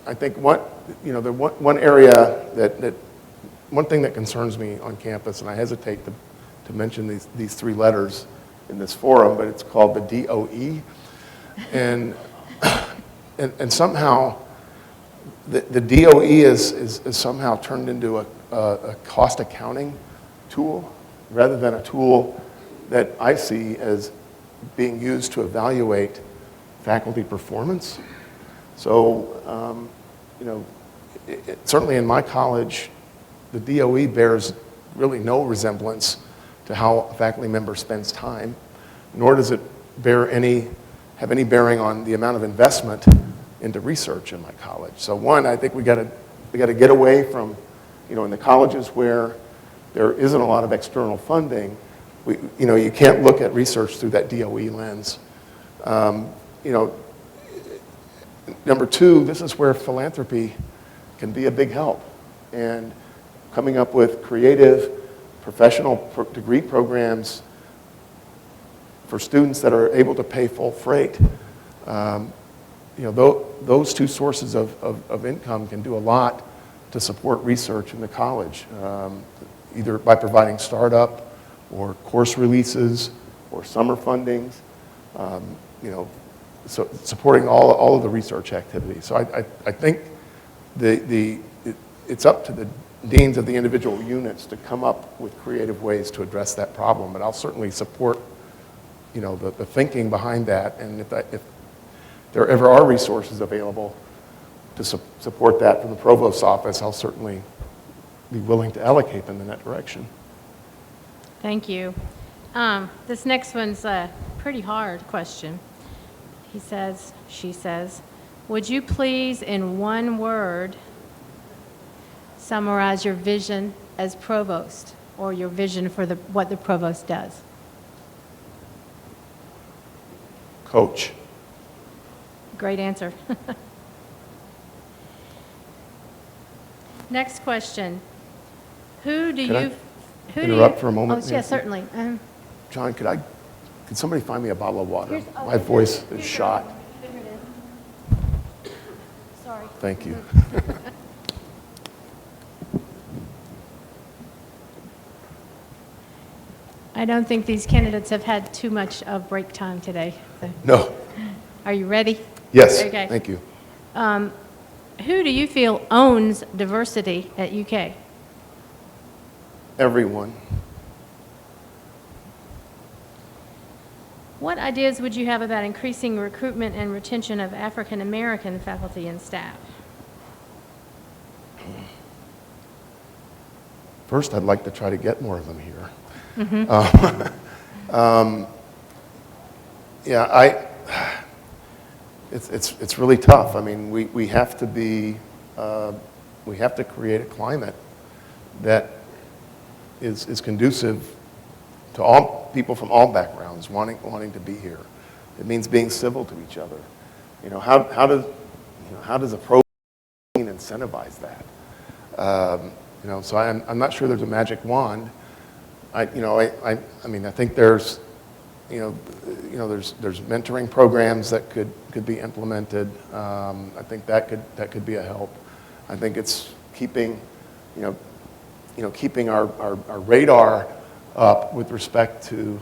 [SPEAKER 2] I think the one area one thing that concerns me on campus, and I hesitate to mention these three letters in this forum, but it's called the DOE, and somehow the DOE is somehow turned into a cost accounting tool rather than a tool that I see as being used to evaluate faculty performance. So, certainly in my college, the DOE bears really no resemblance to how a faculty member spends time, nor does it have any bearing on the amount of investment into research in my college. So one, I think we got to get away from, in the colleges where there isn't a lot of external funding, you can't look at research through that DOE lens. Number two, this is where philanthropy can be a big help. And coming up with creative professional degree programs for students that are able to pay full freight, those two sources of income can do a lot to support research in the college, either by providing startup or course releases or summer fundings, so supporting all of the research activities. So I think it's up to the deans of the individual units to come up with creative ways to address that problem, but I'll certainly support the thinking behind that, and if there ever are resources available to support that from the provost's office, I'll certainly be willing to allocate them in that direction.
[SPEAKER 1] Thank you. This next one's a pretty hard question. She says, would you please, in one word, summarize your vision as provost, or your vision for what the provost does?
[SPEAKER 2] Coach.
[SPEAKER 1] Great answer. Next question. Could I interrupt for a moment? Oh, yeah, certainly.
[SPEAKER 2] John, could somebody find me a bottle of water? My voice is shot.
[SPEAKER 1] Here it is. Sorry.
[SPEAKER 2] Thank you.
[SPEAKER 1] I don't think these candidates have had too much of break time today. So.
[SPEAKER 2] No.
[SPEAKER 1] Are you ready?
[SPEAKER 2] Yes.
[SPEAKER 1] Okay.
[SPEAKER 2] Thank you.
[SPEAKER 1] Who do you feel owns diversity at UK?
[SPEAKER 2] Everyone.
[SPEAKER 1] What ideas would you have about increasing recruitment and retention of African American faculty and staff?
[SPEAKER 2] First, I'd like to try to get more of them here. it's really tough. I mean, we have to be, we have to create a climate that is conducive to all people from all backgrounds wanting to be here. It means being civil to each other. You know, how does a pro incentivize that? You know, so I'm not sure there's a magic wand. I mean, I think there's, there's mentoring programs that could be implemented. I think that could be a help. I think it's keeping, keeping our radar up with respect to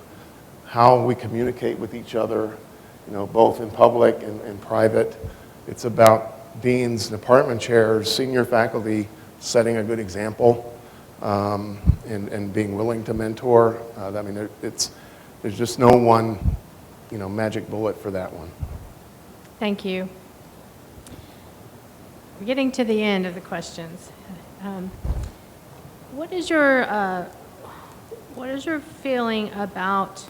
[SPEAKER 2] how we communicate with each other, both in public and private. It's about deans, department chairs, senior faculty setting a good example and being willing to mentor. I mean, there's just no one, magic bullet for that one.
[SPEAKER 1] Thank you. We're getting to the end of the questions. What is your feeling about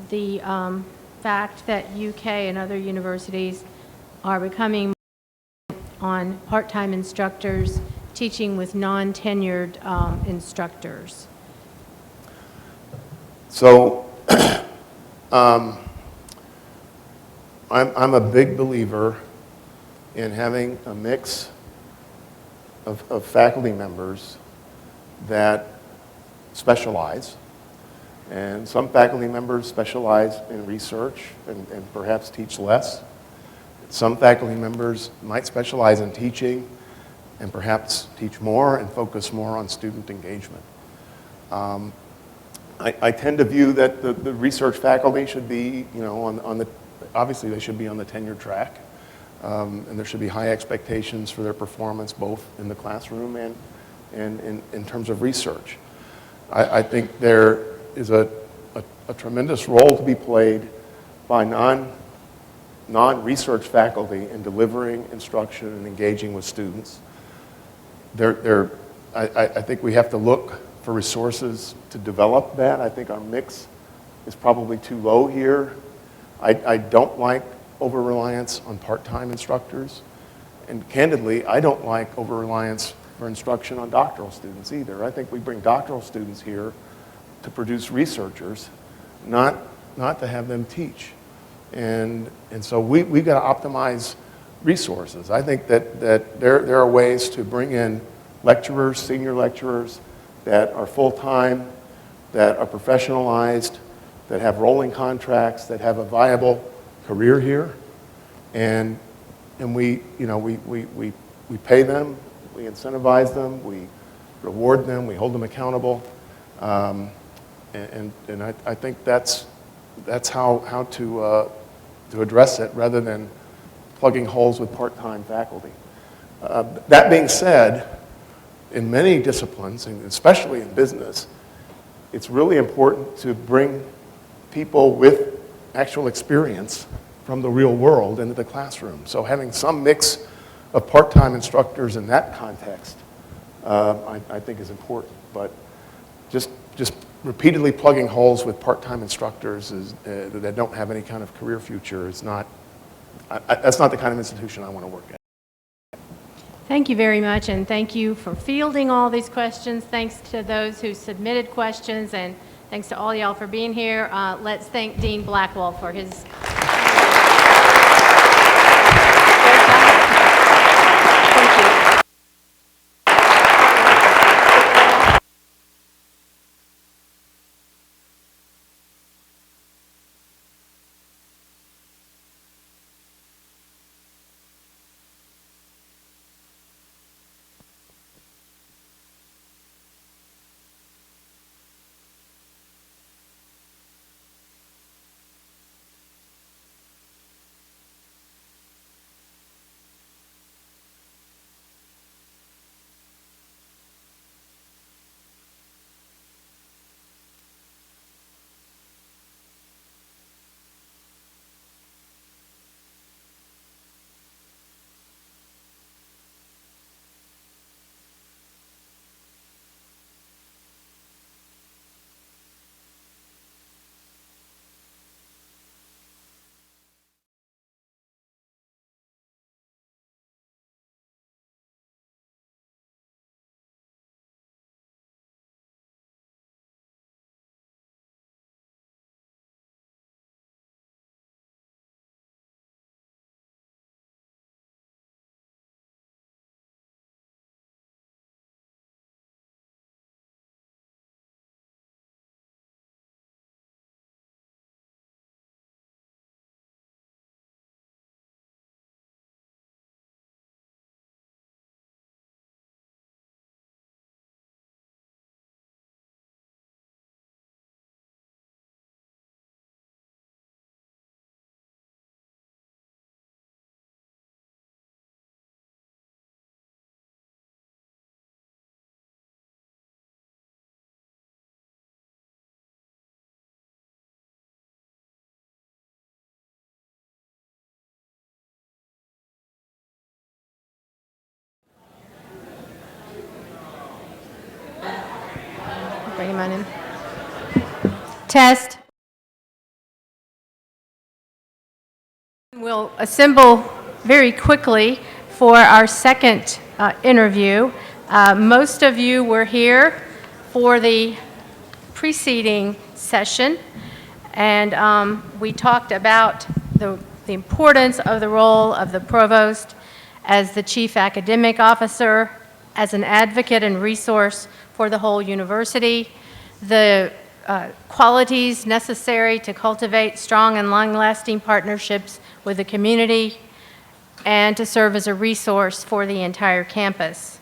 [SPEAKER 1] the fact that UK and other universities are becoming on part-time instructors teaching with non-tenured instructors?
[SPEAKER 2] So I'm a big believer in having a mix of faculty members that specialize. And some faculty members specialize in research and perhaps teach less. Some faculty members might specialize in teaching and perhaps teach more and focus more on student engagement. I tend to view that the research faculty should be, obviously they should be on the tenure track, and there should be high expectations for their performance both in the classroom and in terms of research. I think there is a tremendous role to be played by non-research faculty in delivering instruction and engaging with students. I think we have to look for resources to develop that. I think our mix is probably too low here. I don't like over-reliance on part-time instructors. And candidly, I don't like over-reliance for instruction on doctoral students either. I think we bring doctoral students here to produce researchers, not to have them teach. And so we've got to optimize resources. I think that there are ways to bring in lecturers, senior lecturers that are full-time, that are professionalized, that have rolling contracts, that have a viable career here. And we pay them, we incentivize them, we reward them, we hold them accountable. And I think that's how to address it rather than plugging holes with part-time faculty. That being said, in many disciplines, and especially in business, it's really important to bring people with actual experience from the real world into the classroom. So having some mix of part-time instructors in that context, I think is important. But just repeatedly plugging holes with part-time instructors that don't have any kind of career future is not, that's not the kind of institution I want to work at.
[SPEAKER 1] Thank you very much, and thank you for fielding all these questions. Thanks to those who submitted questions, and thanks to all y'all for being here. Let's thank Dean Blackwell for his Plug him on in. Test. We'll assemble very quickly for our second interview. Most of you were here for the preceding session, and we talked about the importance of the role of the provost as the chief academic officer, as an advocate and resource for the whole university, the qualities necessary to cultivate strong and long-lasting partnerships with the community, and to serve as a resource for the entire campus.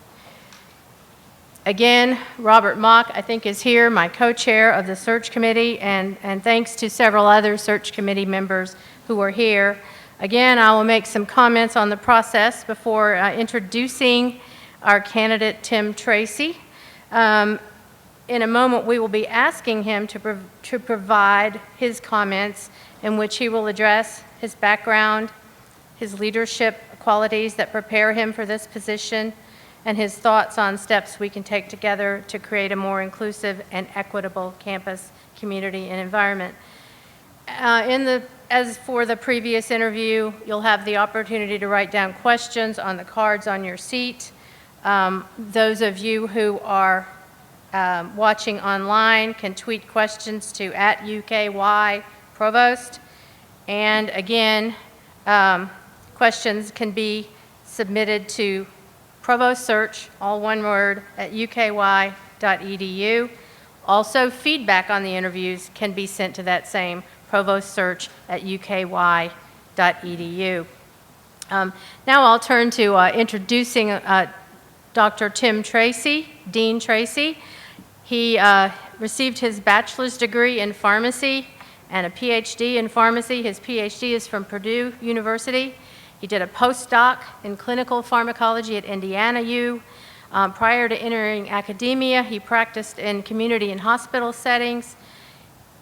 [SPEAKER 1] Again, Robert Mock, I think, is here, my co-chair of the search committee, and thanks to several other search committee members who are here. Again, I will make some comments on the process before introducing our candidate, Tim Tracy. In a moment, we will be asking him to provide his comments in which he will address his background, his leadership qualities that prepare him for this position, and his thoughts on steps we can take together to create a more inclusive and equitable campus, community, and environment. As for the previous interview, you'll have the opportunity to write down questions on the cards on your seat. Those of you who are watching online can tweet questions to @UKY_Provost. And again, questions can be submitted to Provost Search, all one word, @uky.edu. Also, feedback on the interviews can be sent to that same Provost Search @uky.edu. Now I'll turn to introducing Dr. Tim Tracy, Dean Tracy. He received his bachelor's degree in pharmacy and a PhD in pharmacy. His PhD is from Purdue University. He did a postdoc in clinical pharmacology at Indiana U. Prior to entering academia, he practiced in community and hospital settings.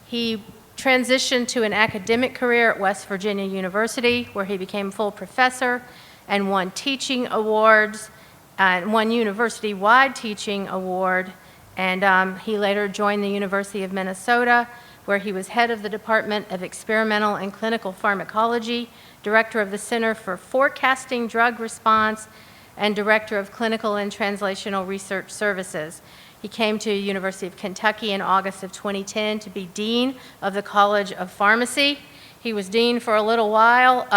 [SPEAKER 1] He transitioned to an academic career at West Virginia University, where he became full professor and won teaching awards, and won university-wide teaching award. And he later joined the University of Minnesota, where he was head of the Department of Experimental and Clinical Pharmacology, director of the Center for Forecasting Drug Response, and director of Clinical and Translational Research Services. He came to University of Kentucky in August of 2010 to be dean of the College of Pharmacy. He was dean for a little while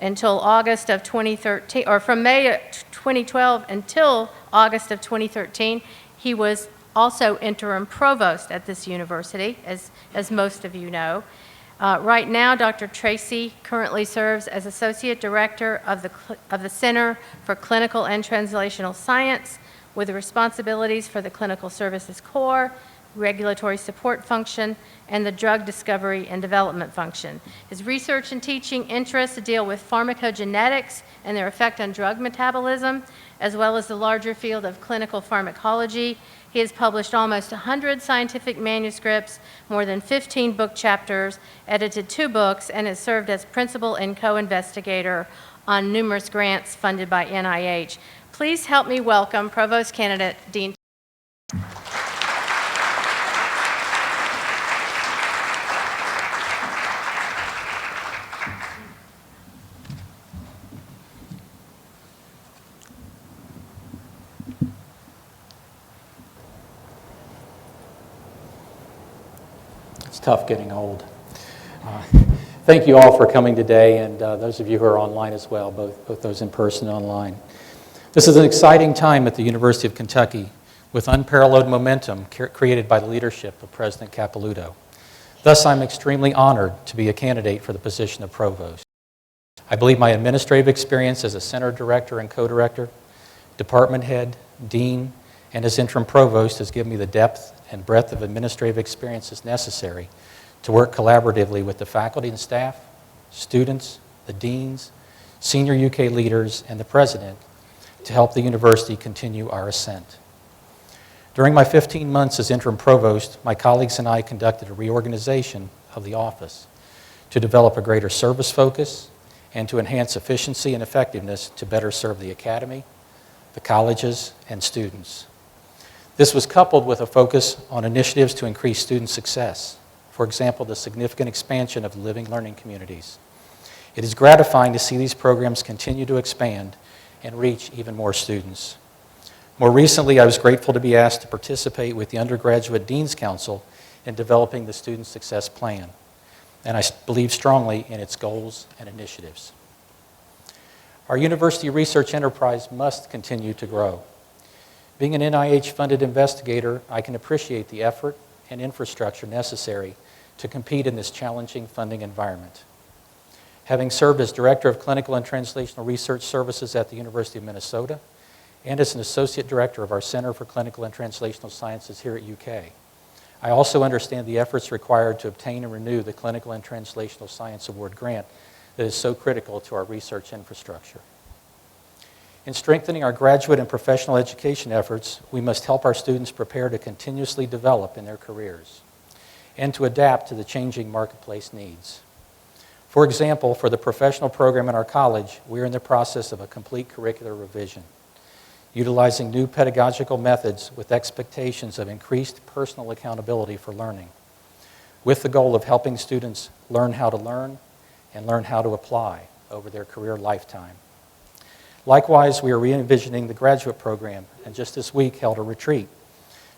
[SPEAKER 1] until August of 2013, or from May 2012 until August of 2013. He was also interim provost at this university, as most of you know. Right now, Dr. Tracy currently serves as Associate Director of the Center for Clinical and Translational Science, with responsibilities for the Clinical Services Core, Regulatory Support Function, and the Drug Discovery and Development Function. His research and teaching interests deal with pharmacogenetics and their effect on drug metabolism, as well as the larger field of clinical pharmacology. He has published almost 100 scientific manuscripts, more than 15 book chapters, edited 2 books, and has served as principal and co-investigator on numerous grants funded by NIH. Please help me welcome Provost candidate Dean.
[SPEAKER 3] It's tough getting old. Thank you all for coming today, and those of you who are online as well, both those in person and online. This is an exciting time at the University of Kentucky with unparalleled momentum created by the leadership of President Capilouto. Thus, I'm extremely honored to be a candidate for the position of provost. I believe my administrative experience as a center director and co-director, department head, dean, and as interim provost has given me the depth and breadth of administrative experiences necessary to work collaboratively with the faculty and staff, students, the deans, senior UK leaders, and the president to help the university continue our ascent. During my 15 months as interim provost, my colleagues and I conducted a reorganization of the office to develop a greater service focus and to enhance efficiency and effectiveness to better serve the academy, the colleges, and students. This was coupled with a focus on initiatives to increase student success. For example, the significant expansion of living learning communities. It is gratifying to see these programs continue to expand and reach even more students. More recently, I was grateful to be asked to participate with the Undergraduate Dean's Council in developing the Student Success Plan, and I believe strongly in its goals and initiatives. Our university research enterprise must continue to grow. Being an NIH-funded investigator, I can appreciate the effort and infrastructure necessary to compete in this challenging funding environment. Having served as Director of Clinical and Translational Research Services at the University of Minnesota and as an Associate Director of our Center for Clinical and Translational Sciences here at UK, I also understand the efforts required to obtain and renew the Clinical and Translational Science Award grant that is so critical to our research infrastructure. In strengthening our graduate and professional education efforts, we must help our students prepare to continuously develop in their careers and to adapt to the changing marketplace needs. For example, for the professional program in our college, we are in the process of a complete curricular revision, utilizing new pedagogical methods with expectations of increased personal accountability for learning, with the goal of helping students learn how to learn and learn how to apply over their career lifetime. Likewise, we are re-envisioning the graduate program and just this week held a retreat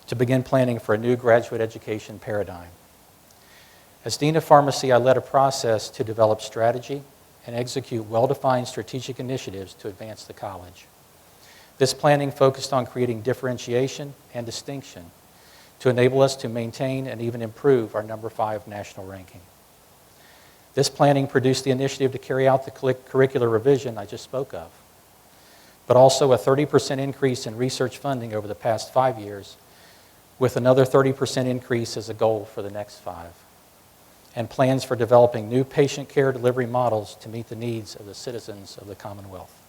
[SPEAKER 3] to begin planning for a new graduate education paradigm. As Dean of Pharmacy, I led a process to develop strategy and execute well-defined strategic initiatives to advance the college. This planning focused on creating differentiation and distinction to enable us to maintain and even improve our number 5 national ranking. This planning produced the initiative to carry out the curricular revision I just spoke of, but also a 30% increase in research funding over the past 5 years, with another 30% increase as a goal for the next 5, and plans for developing new patient care delivery models to meet the needs of the citizens of the Commonwealth.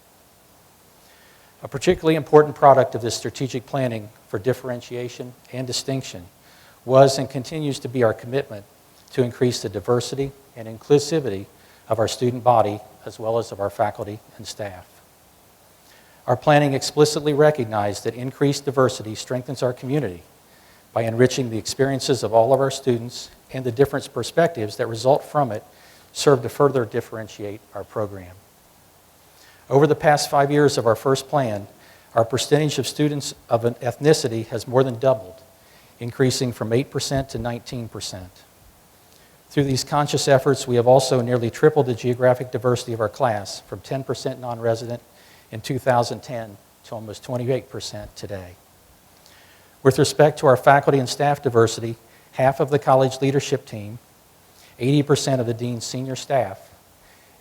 [SPEAKER 3] A particularly important product of this strategic planning for differentiation and distinction was and continues to be our commitment to increase the diversity and inclusivity of our student body as well as of our faculty and staff. Our planning explicitly recognized that increased diversity strengthens our community by enriching the experiences of all of our students, and the different perspectives that result from it serve to further differentiate our program. Over the past 5 years of our first plan, our percentage of students of an ethnicity has more than doubled, increasing from 8% to 19%. Through these conscious efforts, we have also nearly tripled the geographic diversity of our class from 10% non-resident in 2010 to almost 28% today. With respect to our faculty and staff diversity, half of the college leadership team, 80% of the dean's senior staff,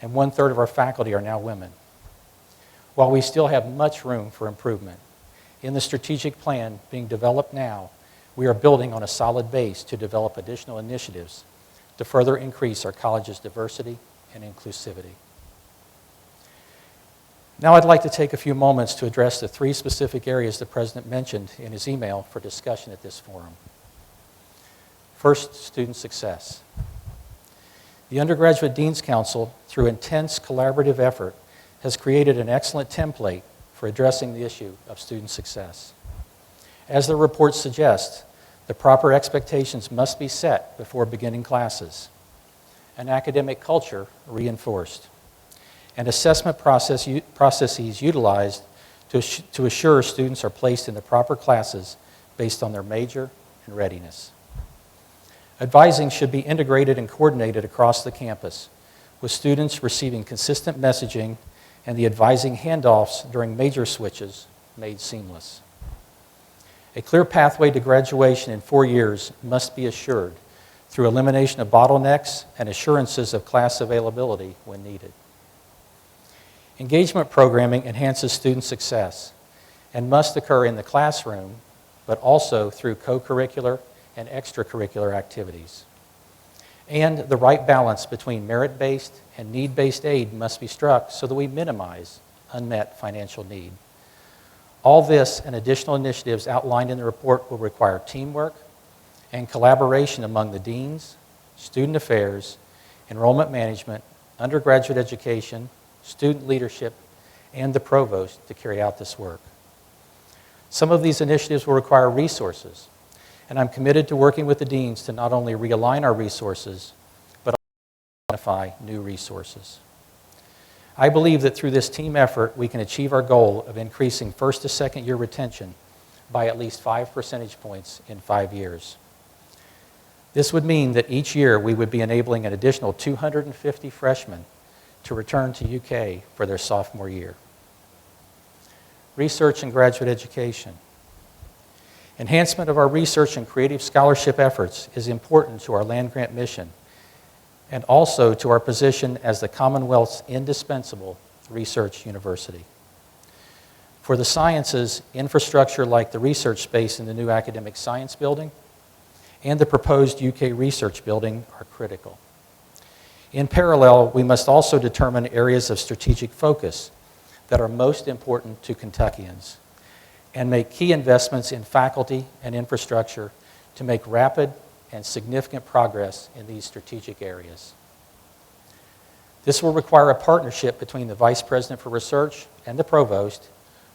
[SPEAKER 3] and 1/3 of our faculty are now women. While we still have much room for improvement, in the strategic plan being developed now, we are building on a solid base to develop additional initiatives to further increase our college's diversity and inclusivity. Now I'd like to take a few moments to address the 3 specific areas the President mentioned in his email for discussion at this forum. First, student success. The Undergraduate Dean's Council, through intense collaborative effort, has created an excellent template for addressing the issue of student success. As the report suggests, the proper expectations must be set before beginning classes, an academic culture reinforced, and assessment processes utilized to assure students are placed in the proper classes based on their major and readiness. Advising should be integrated and coordinated across the campus, with students receiving consistent messaging and the advising handoffs during major switches made seamless. A clear pathway to graduation in 4 years must be assured through elimination of bottlenecks and assurances of class availability when needed. Engagement programming enhances student success and must occur in the classroom, but also through co-curricular and extracurricular activities. And the right balance between merit-based and need-based aid must be struck so that we minimize unmet financial need. All this and additional initiatives outlined in the report will require teamwork and collaboration among the deans, student affairs, enrollment management, undergraduate education, student leadership, and the provost to carry out this work. Some of these initiatives will require resources, and I'm committed to working with the deans to not only realign our resources, but also identify new resources. I believe that through this team effort, we can achieve our goal of increasing first to second year retention by at least 5 percentage points in 5 years. This would mean that each year we would be enabling an additional 250 freshmen to return to UK for their sophomore year. Research and graduate education. Enhancement of our research and creative scholarship efforts is important to our land-grant mission and also to our position as the Commonwealth's indispensable research university. For the sciences, infrastructure like the research space in the new academic science building and the proposed UK research building are critical. In parallel, we must also determine areas of strategic focus that are most important to Kentuckians and make key investments in faculty and infrastructure to make rapid and significant progress in these strategic areas. This will require a partnership between the Vice President for Research and the Provost,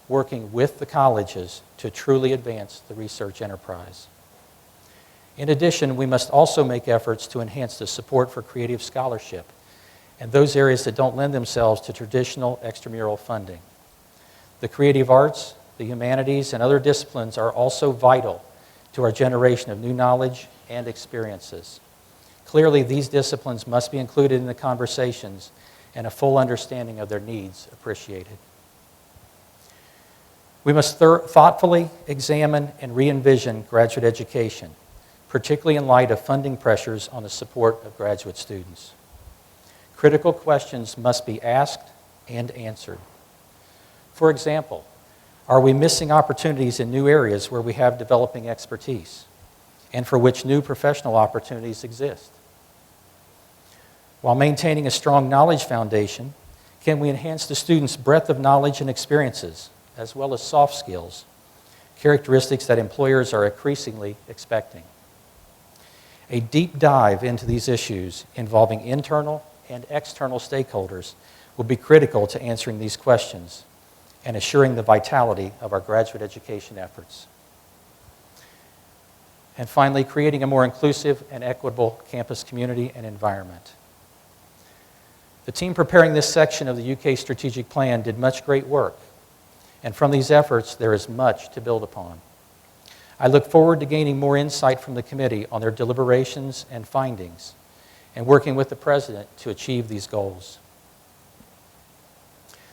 [SPEAKER 3] working with the colleges to truly advance the research enterprise. In addition, we must also make efforts to enhance the support for creative scholarship and those areas that don't lend themselves to traditional extramural funding. The creative arts, the humanities, and other disciplines are also vital to our generation of new knowledge and experiences. Clearly, these disciplines must be included in the conversations and a full understanding of their needs appreciated. We must thoughtfully examine and re-envision graduate education, particularly in light of funding pressures on the support of graduate students. Critical questions must be asked and answered. For example, are we missing opportunities in new areas where we have developing expertise and for which new professional opportunities exist? While maintaining a strong knowledge foundation, can we enhance the students' breadth of knowledge and experiences, as well as soft skills, characteristics that employers are increasingly expecting? A deep dive into these issues involving internal and external stakeholders will be critical to answering these questions and assuring the vitality of our graduate education efforts. And finally, creating a more inclusive and equitable campus community and environment. The team preparing this section of the UK Strategic Plan did much great work, and from these efforts, there is much to build upon. I look forward to gaining more insight from the committee on their deliberations and findings, and working with the President to achieve these goals.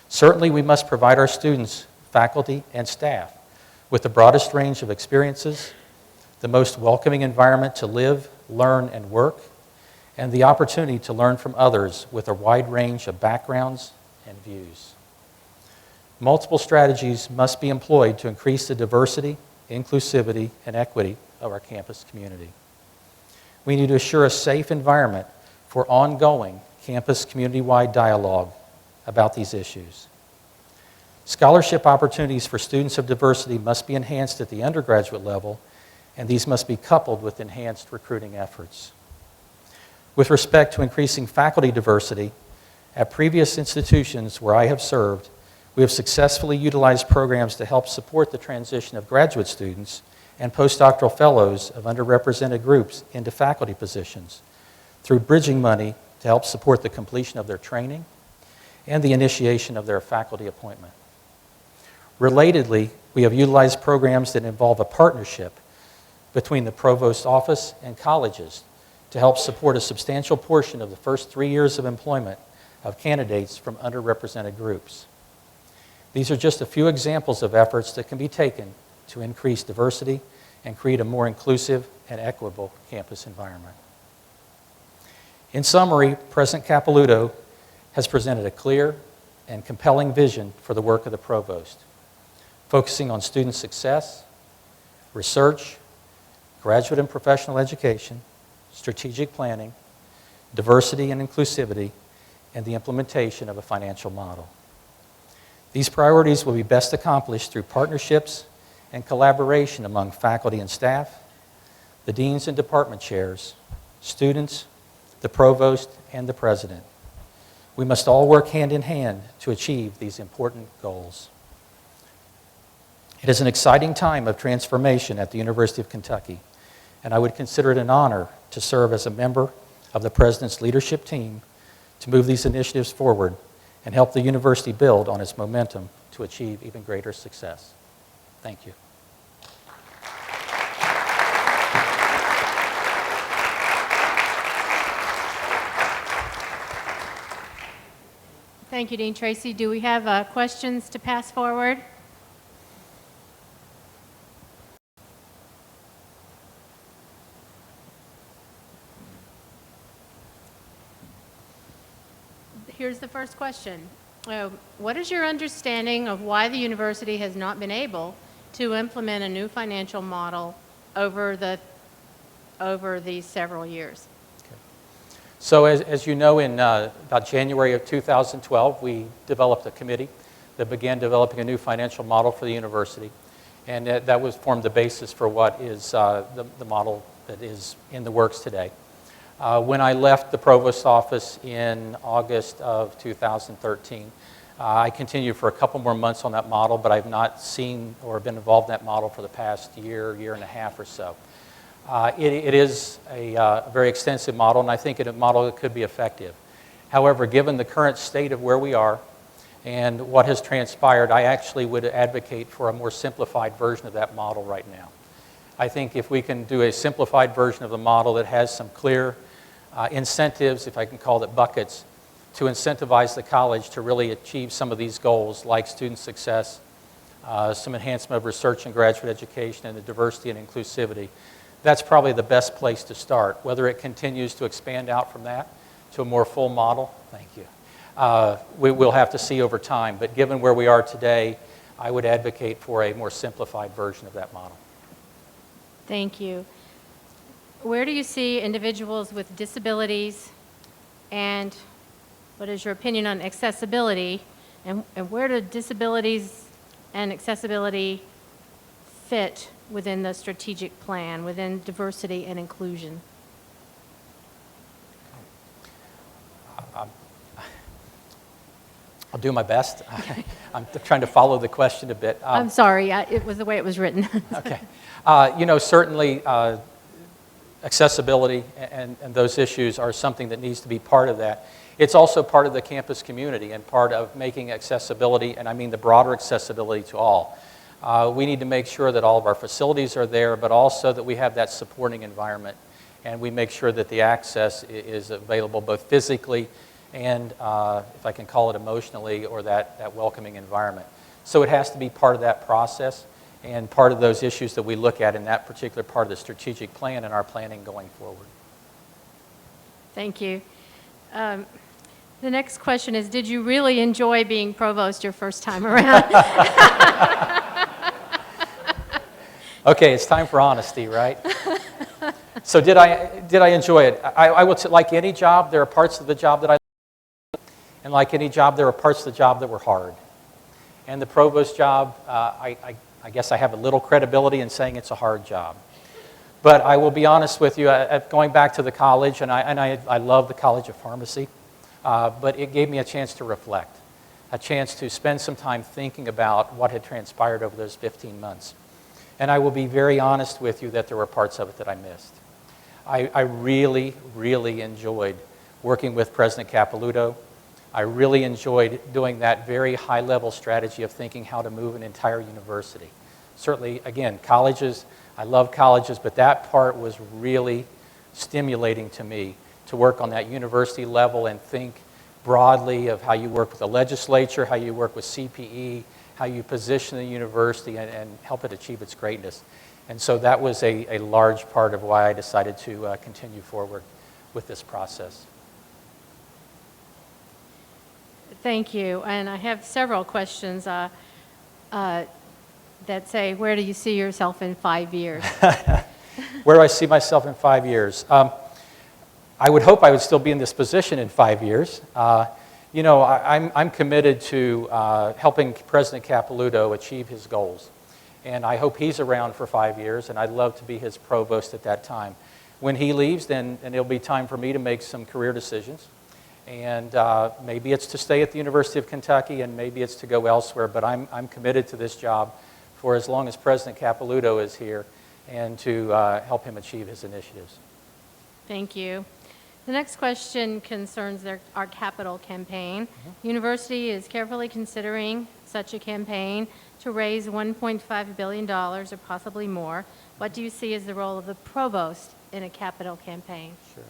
[SPEAKER 3] Certainly, we must provide our students, faculty, and staff with the broadest range of experiences, the most welcoming environment to live, learn, and work, and the opportunity to learn from others with a wide range of backgrounds and views. Multiple strategies must be employed to increase the diversity, inclusivity, and equity of our campus community. We need to assure a safe environment for ongoing campus community-wide dialogue about these issues. Scholarship opportunities for students of diversity must be enhanced at the undergraduate level, and these must be coupled with enhanced recruiting efforts. With respect to increasing faculty diversity, at previous institutions where I have served, we have successfully utilized programs to help support the transition of graduate students and postdoctoral fellows of underrepresented groups into faculty positions through bridging money to help support the completion of their training and the initiation of their faculty appointment. Relatedly, we have utilized programs that involve a partnership between the Provost's office and colleges to help support a substantial portion of the first 3 years of employment of candidates from underrepresented groups. These are just a few examples of efforts that can be taken to increase diversity and create a more inclusive and equitable campus environment. In summary, President Capilouto has presented a clear and compelling vision for the work of the Provost, focusing on student success, research, graduate and professional education, strategic planning, diversity and inclusivity, and the implementation of a financial model. These priorities will be best accomplished through partnerships and collaboration among faculty and staff, the deans and department chairs, students, the Provost, and the President. We must all work hand in hand to achieve these important goals. It is an exciting time of transformation at the University of Kentucky, and I would consider it an honor to serve as a member of the President's leadership team to move these initiatives forward and help the university build on its momentum to achieve even greater success. Thank you.
[SPEAKER 1] Thank you, Dean Tracy. Do we have questions to pass forward? Here's the first question. What is your understanding of why the university has not been able to implement a new financial model over these several years?
[SPEAKER 3] So as you know, in about January of 2012, we developed a committee that began developing a new financial model for the university. And that was formed the basis for what is the model that is in the works today. When I left the Provost's office in August of 2013, I continued for a couple more months on that model, but I've not seen or been involved in that model for the past year and a half or so. It is a very extensive model, and I think it's a model that could be effective. However, given the current state of where we are and what has transpired, I actually would advocate for a more simplified version of that model right now. I think if we can do a simplified version of the model that has some clear incentives, if I can call it buckets, to incentivize the college to really achieve some of these goals, like student success, some enhancement of research and graduate education, and the diversity and inclusivity. That's probably the best place to start. Whether it continues to expand out from that to a more full model, thank you, we'll have to see over time. But given where we are today, I would advocate for a more simplified version of that model.
[SPEAKER 1] Thank you. Where do you see individuals with disabilities, and what is your opinion on accessibility, and where do disabilities and accessibility fit within the strategic plan, within diversity and inclusion?
[SPEAKER 3] I'll do my best. I'm trying to follow the question a bit.
[SPEAKER 1] I'm sorry, it was the way it was written.
[SPEAKER 3] Okay. Certainly accessibility and those issues are something that needs to be part of that. It's also part of the campus community and part of making accessibility, and I mean the broader accessibility to all. We need to make sure that all of our facilities are there, but also that we have that supporting environment, and we make sure that the access is available both physically and, if I can call it emotionally, or that welcoming environment. So it has to be part of that process and part of those issues that we look at in that particular part of the strategic plan and our planning going forward.
[SPEAKER 1] Thank you. The next question is, did you really enjoy being provost your first time around?
[SPEAKER 3] Okay, it's time for honesty, right? So did I enjoy it? I would say, like any job, there are parts of the job that I liked, and like any job, there are parts of the job that were hard. And the provost job, I guess I have a little credibility in saying it's a hard job. But I will be honest with you, going back to the college, and I love the College of Pharmacy, but it gave me a chance to reflect, a chance to spend some time thinking about what had transpired over those 15 months. And I will be very honest with you that there were parts of it that I missed. I really, really enjoyed working with President Capilouto. I really enjoyed doing that very high-level strategy of thinking how to move an entire university. Certainly, again, colleges, I love colleges, but that part was really stimulating to me to work on that university level and think broadly of how you work with the legislature, how you work with CPE, how you position the university and help it achieve its greatness. And so that was a large part of why I decided to continue forward with this process.
[SPEAKER 1] Thank you. And I have several questions that say, where do you see yourself in 5 years?
[SPEAKER 3] Where do I see myself in 5 years? I would hope I would still be in this position in 5 years. I'm committed to helping President Capilouto achieve his goals. And I hope he's around for 5 years, and I'd love to be his provost at that time. When he leaves, then it'll be time for me to make some career decisions. And maybe it's to stay at the University of Kentucky, and maybe it's to go elsewhere, but I'm committed to this job for as long as President Capilouto is here and to help him achieve his initiatives.
[SPEAKER 1] Thank you. The next question concerns our capital campaign. University is carefully considering such a campaign to raise $1.5 billion or possibly more. What do you see as the role of the provost in a capital campaign?
[SPEAKER 3] Sure.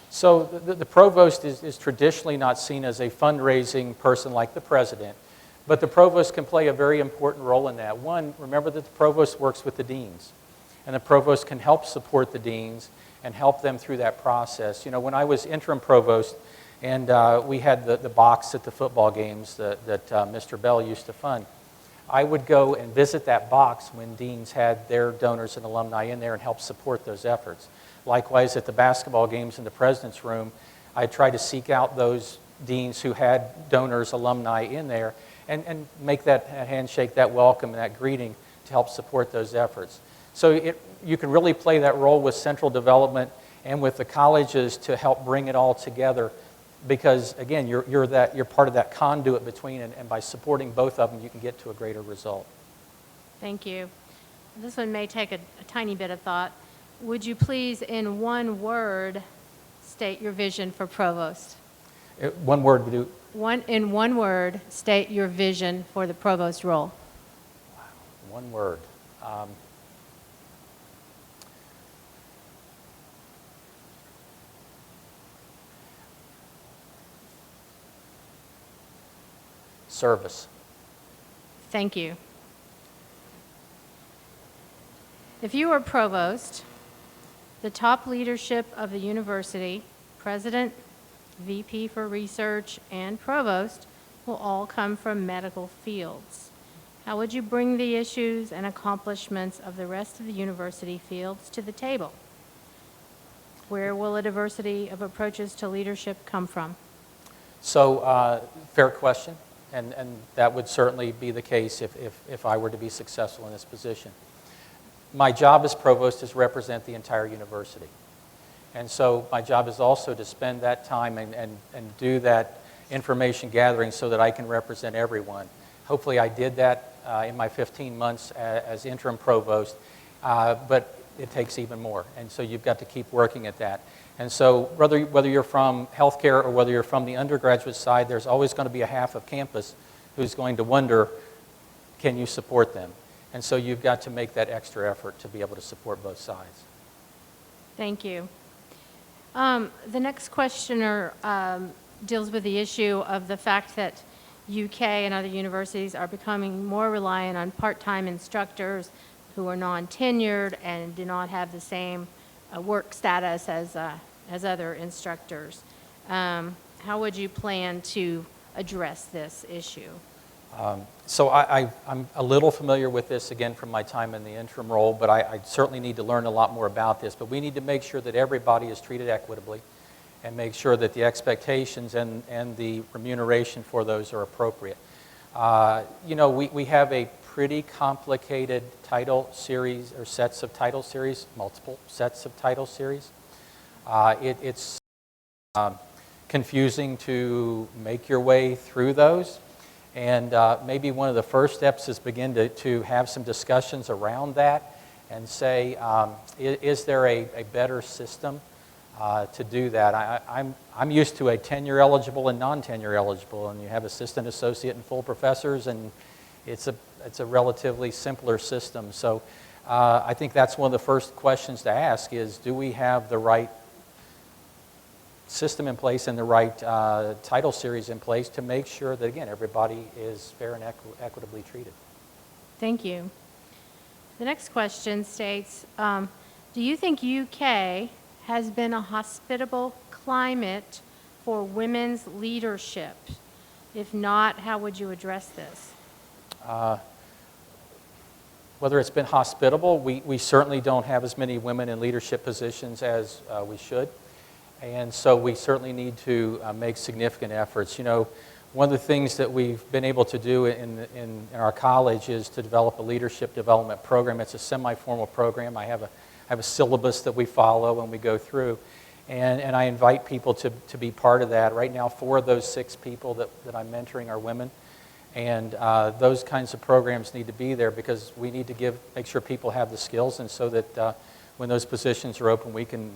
[SPEAKER 3] So the provost is traditionally not seen as a fundraising person like the president, but the provost can play a very important role in that. One, remember that the provost works with the deans, and the provost can help support the deans and help them through that process. You know, when I was interim provost and we had the box at the football games that Mr. Bell used to fund, I would go and visit that box when deans had their donors and alumni in there and help support those efforts. Likewise, at the basketball games in the President's Room, I tried to seek out those deans who had donors, alumni in there and make that handshake, that welcome, and that greeting to help support those efforts. So you can really play that role with central development and with the colleges to help bring it all together because, again, you're part of that conduit between, and by supporting both of them, you can get to a greater result.
[SPEAKER 1] Thank you. This one may take a tiny bit of thought. Would you please, in one word, state your vision for provost?
[SPEAKER 3] One word to do.
[SPEAKER 1] In one word, state your vision for the provost role.
[SPEAKER 3] Wow, one word. Service.
[SPEAKER 1] Thank you. If you are provost, the top leadership of the university, president, VP for research, and provost, will all come from medical fields. How would you bring the issues and accomplishments of the rest of the university fields to the table? Where will a diversity of approaches to leadership come from?
[SPEAKER 3] So, fair question, and that would certainly be the case if I were to be successful in this position. My job as provost is to represent the entire university. And so my job is also to spend that time and do that information gathering so that I can represent everyone. Hopefully I did that in my 15 months as interim provost, but it takes even more. And so you've got to keep working at that. And so whether you're from healthcare or whether you're from the undergraduate side, there's always going to be a half of campus who's going to wonder, can you support them? And so you've got to make that extra effort to be able to support both sides.
[SPEAKER 1] Thank you. The next questioner deals with the issue of the fact that UK and other universities are becoming more reliant on part-time instructors who are non-tenured and do not have the same work status as other instructors. How would you plan to address this issue?
[SPEAKER 3] So I'm a little familiar with this, again, from my time in the interim role, but I certainly need to learn a lot more about this. But we need to make sure that everybody is treated equitably and make sure that the expectations and the remuneration for those are appropriate. You know, we have a pretty complicated title series or sets of title series, multiple sets of title series. It's confusing to make your way through those. And maybe one of the first steps is begin to have some discussions around that and say, is there a better system to do that? I'm used to a tenure eligible and non-tenure eligible, and you have assistant, associate, and full professors, and it's a relatively simpler system. So I think that's one of the first questions to ask is, do we have the right system in place and the right title series in place to make sure that, again, everybody is fair and equitably treated?
[SPEAKER 1] Thank you. The next question states, do you think UK has been a hospitable climate for women's leadership? If not, how would you address this?
[SPEAKER 3] Whether it's been hospitable, we certainly don't have as many women in leadership positions as we should. And so we certainly need to make significant efforts. You know, one of the things that we've been able to do in our college is to develop a leadership development program. It's a semi-formal program. I have a syllabus that we follow and we go through. And I invite people to be part of that. Right now, 4 of those 6 people that I'm mentoring are women. And those kinds of programs need to be there because we need to make sure people have the skills, and so that when those positions are open, we can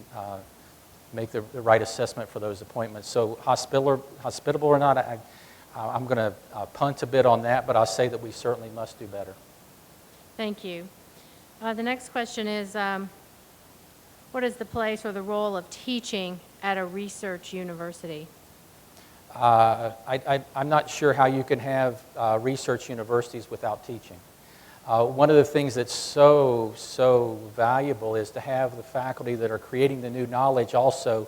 [SPEAKER 3] make the right assessment for those appointments. So hospitable or not, I'm going to punt a bit on that, but I'll say that we certainly must do better.
[SPEAKER 1] Thank you. The next question is, what is the place or the role of teaching at a research university?
[SPEAKER 3] I'm not sure how you can have research universities without teaching. One of the things that's so valuable is to have the faculty that are creating the new knowledge also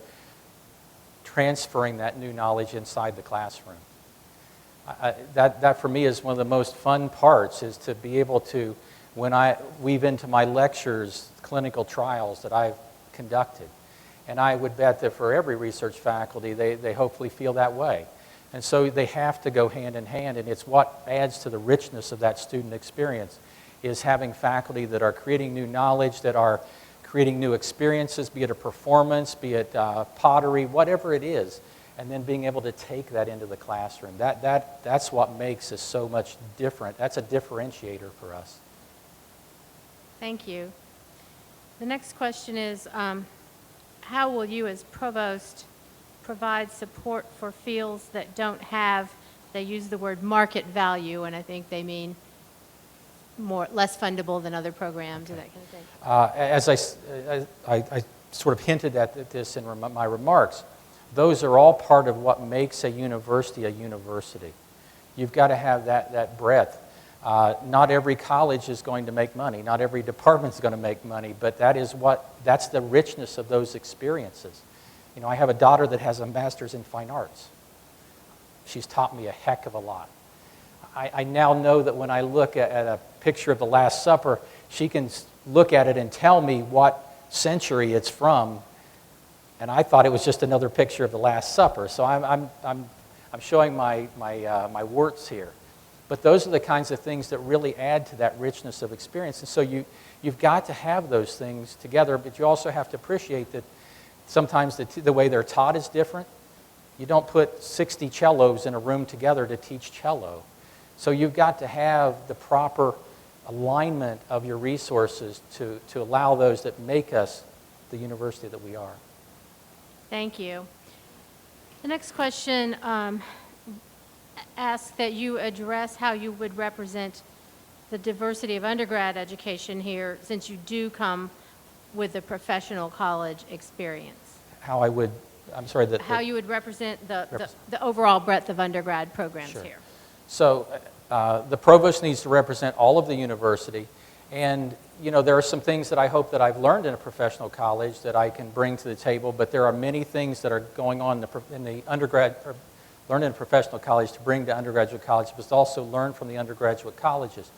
[SPEAKER 3] transferring that new knowledge inside the classroom. That for me is one of the most fun parts, is to be able to, when I weave into my lectures clinical trials that I've conducted. And I would bet that for every research faculty, they hopefully feel that way. And so they have to go hand in hand, and it's what adds to the richness of that student experience, is having faculty that are creating new knowledge, that are creating new experiences, be it a performance, be it pottery, whatever it is, and then being able to take that into the classroom. That's what makes us so much different. That's a differentiator for us.
[SPEAKER 1] Thank you. The next question is, how will you as provost provide support for fields that don't have, they use the word market value, and I think they mean less fundable than other programs or that kind of thing?
[SPEAKER 3] As I sort of hinted at this in my remarks, those are all part of what makes a university a university. You've got to have that breadth. Not every college is going to make money. Not every department is going to make money, but that's the richness of those experiences. You know, I have a daughter that has a master's in fine arts. She's taught me a heck of a lot. I now know that when I look at a picture of the Last Supper, she can look at it and tell me what century it's from, and I thought it was just another picture of the Last Supper. So I'm showing my warts here. But those are the kinds of things that really add to that richness of experience. And so you've got to have those things together, but you also have to appreciate that sometimes the way they're taught is different. You don't put 60 cellos in a room together to teach cello. So you've got to have the proper alignment of your resources to allow those that make us the university that we are.
[SPEAKER 1] Thank you. The next question asks that you address how you would represent the diversity of undergrad education here, since you do come with a professional college experience.
[SPEAKER 3] How I would, I'm sorry,
[SPEAKER 1] how you would represent the overall breadth of undergrad programs
[SPEAKER 3] Sure.
[SPEAKER 1] here.
[SPEAKER 3] So the provost needs to represent all of the university, and you know, there are some things that I hope that I've learned in a professional college that I can bring to the table, but there are many things that are going on in the undergrad, or learn in a professional college to bring to undergraduate college, but also learn from the undergraduate colleges.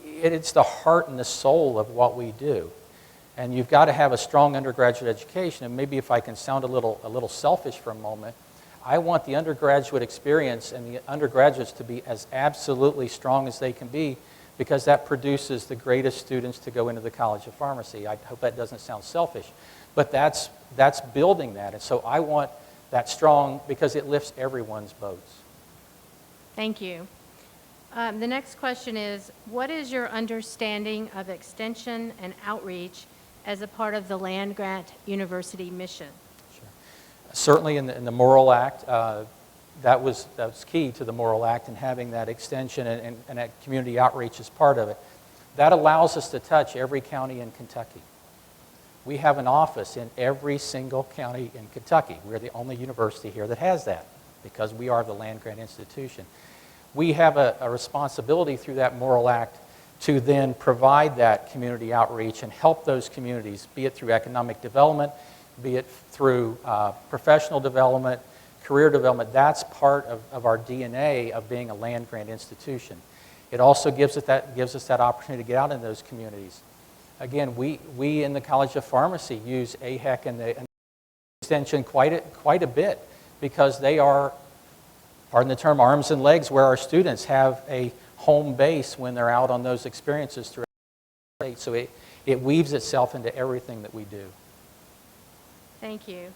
[SPEAKER 3] It's the heart and the soul of what we do. And you've got to have a strong undergraduate education. And maybe if I can sound a little selfish for a moment, I want the undergraduate experience and the undergraduates to be as absolutely strong as they can be, because that produces the greatest students to go into the College of Pharmacy. I hope that doesn't sound selfish, but that's building that. And so I want that strong because it lifts everyone's boats.
[SPEAKER 1] Thank you. The next question is, what is your understanding of extension and outreach as a part of the land-grant university mission?
[SPEAKER 3] Sure. Certainly in the Morrill Act, that was key to the Morrill Act, and having that extension and that community outreach as part of it. That allows us to touch every county in Kentucky. We have an office in every single county in Kentucky. We're the only university here that has that, because we are the land-grant institution. We have a responsibility through that Morrill Act to then provide that community outreach and help those communities, be it through economic development, be it through professional development, career development. That's part of our DNA of being a land-grant institution. It also gives us that opportunity to get out in those communities. Again, we in the College of Pharmacy use AHEC and the extension quite a bit, because they are, pardon the term, arms and legs, where our students have a home base when they're out on those experiences throughout the state. So it weaves itself into everything that we do.
[SPEAKER 1] Thank you.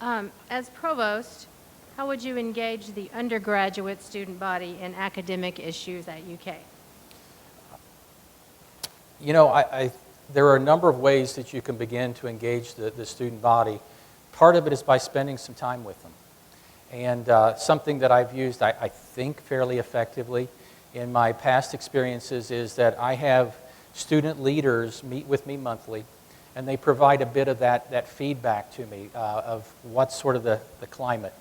[SPEAKER 1] As provost, How would you engage the undergraduate student body in academic issues at UK?
[SPEAKER 3] You know, there are a number of ways that you can begin to engage the student body. Part of it is by spending some time with them. And something that I've used, I think, fairly effectively in my past experiences is that I have student leaders meet with me monthly, and they provide a bit of that feedback to me of what's sort of the climate.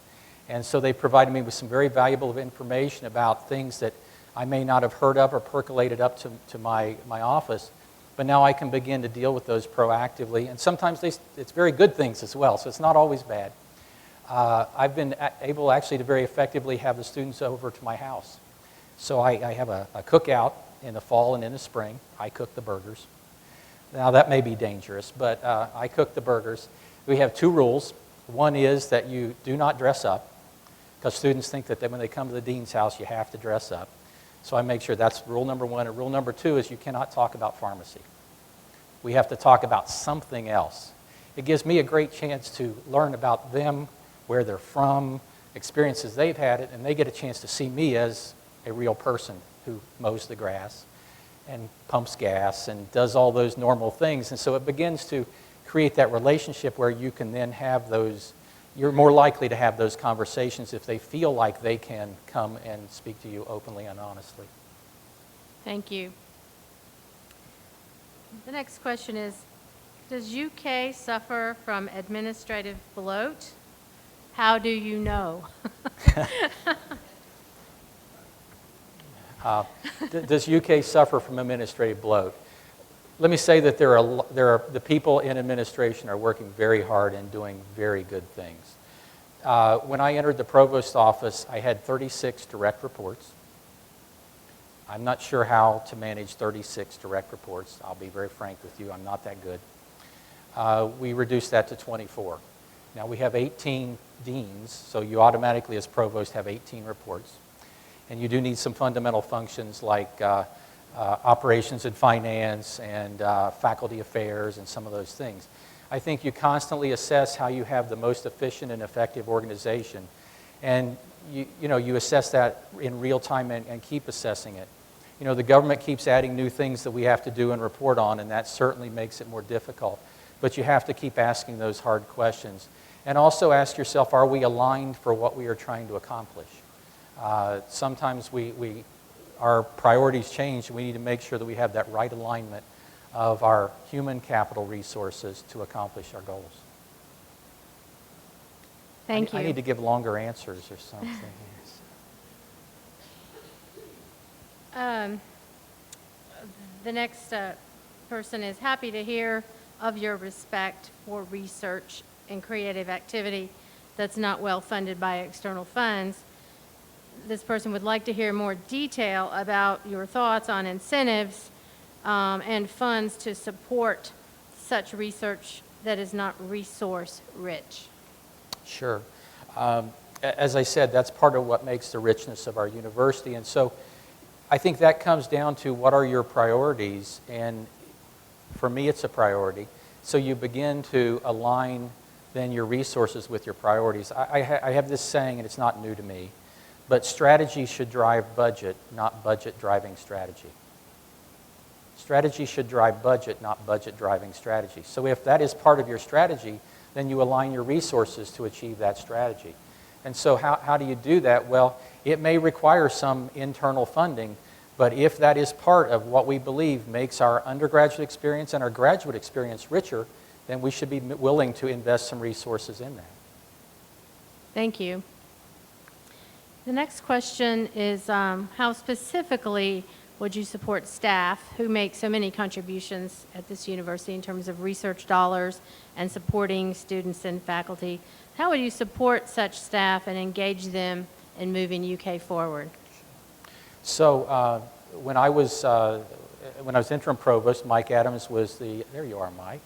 [SPEAKER 3] And so they provided me with some very valuable information about things that I may not have heard of or percolated up to my office, but now I can begin to deal with those proactively. And sometimes it's very good things as well, so it's not always bad. I've been able actually to very effectively have the students over to my house. So I have a cookout in the fall and in the spring. I cook the burgers. Now that may be dangerous, but I cook the burgers. We have two rules. One is that you do not dress up, because students think that when they come to the dean's house, you have to dress up. So I make sure that's rule number one. And rule number two is you cannot talk about pharmacy. We have to talk about something else. It gives me a great chance to learn about them, where they're from, experiences they've had, and they get a chance to see me as a real person who mows the grass and pumps gas and does all those normal things. And so it begins to create that relationship where you can then have those, you're more likely to have those conversations if they feel like they can come and speak to you openly and honestly.
[SPEAKER 1] Thank you. The next question is, does UK suffer from administrative bloat? How do you know?
[SPEAKER 3] Does UK suffer from administrative bloat? Let me say that the people in administration are working very hard and doing very good things. When I entered the provost office, I had 36 direct reports. I'm not sure how to manage 36 direct reports. I'll be very frank with you, I'm not that good. We reduced that to 24. Now we have 18 deans, so you automatically as provost have 18 reports. And you do need some fundamental functions like operations and finance and faculty affairs and some of those things. I think you constantly assess how you have the most efficient and effective organization. And you assess that in real time and keep assessing it. You know, the government keeps adding new things that we have to do and report on, and that certainly makes it more difficult. But you have to keep asking those hard questions. And also ask yourself, are we aligned for what we are trying to accomplish? Sometimes our priorities change, and we need to make sure that we have that right alignment of our human capital resources to accomplish our goals.
[SPEAKER 1] Thank you.
[SPEAKER 3] I need to give longer answers or something.
[SPEAKER 1] The next person is happy to hear of your respect for research and creative activity that's not well funded by external funds. This person would like to hear more detail about your thoughts on incentives and funds to support such research that is not resource rich.
[SPEAKER 3] Sure. As I said, that's part of what makes the richness of our university. And so I think that comes down to what are your priorities. And for me, it's a priority. So you begin to align then your resources with your priorities. I have this saying, and it's not new to me, but strategy should drive budget, not budget driving strategy. Strategy should drive budget, not budget driving strategy. So if that is part of your strategy, then you align your resources to achieve that strategy. And so how do you do that? Well, it may require some internal funding, but if that is part of what we believe makes our undergraduate experience and our graduate experience richer, then we should be willing to invest some resources in that.
[SPEAKER 1] Thank you. The next question is, how specifically would you support staff who make so many contributions at this university in terms of research dollars and supporting students and faculty? How would you support such staff and engage them in moving UK forward?
[SPEAKER 3] So when I was interim provost, Mike Adams was there you are, Mike,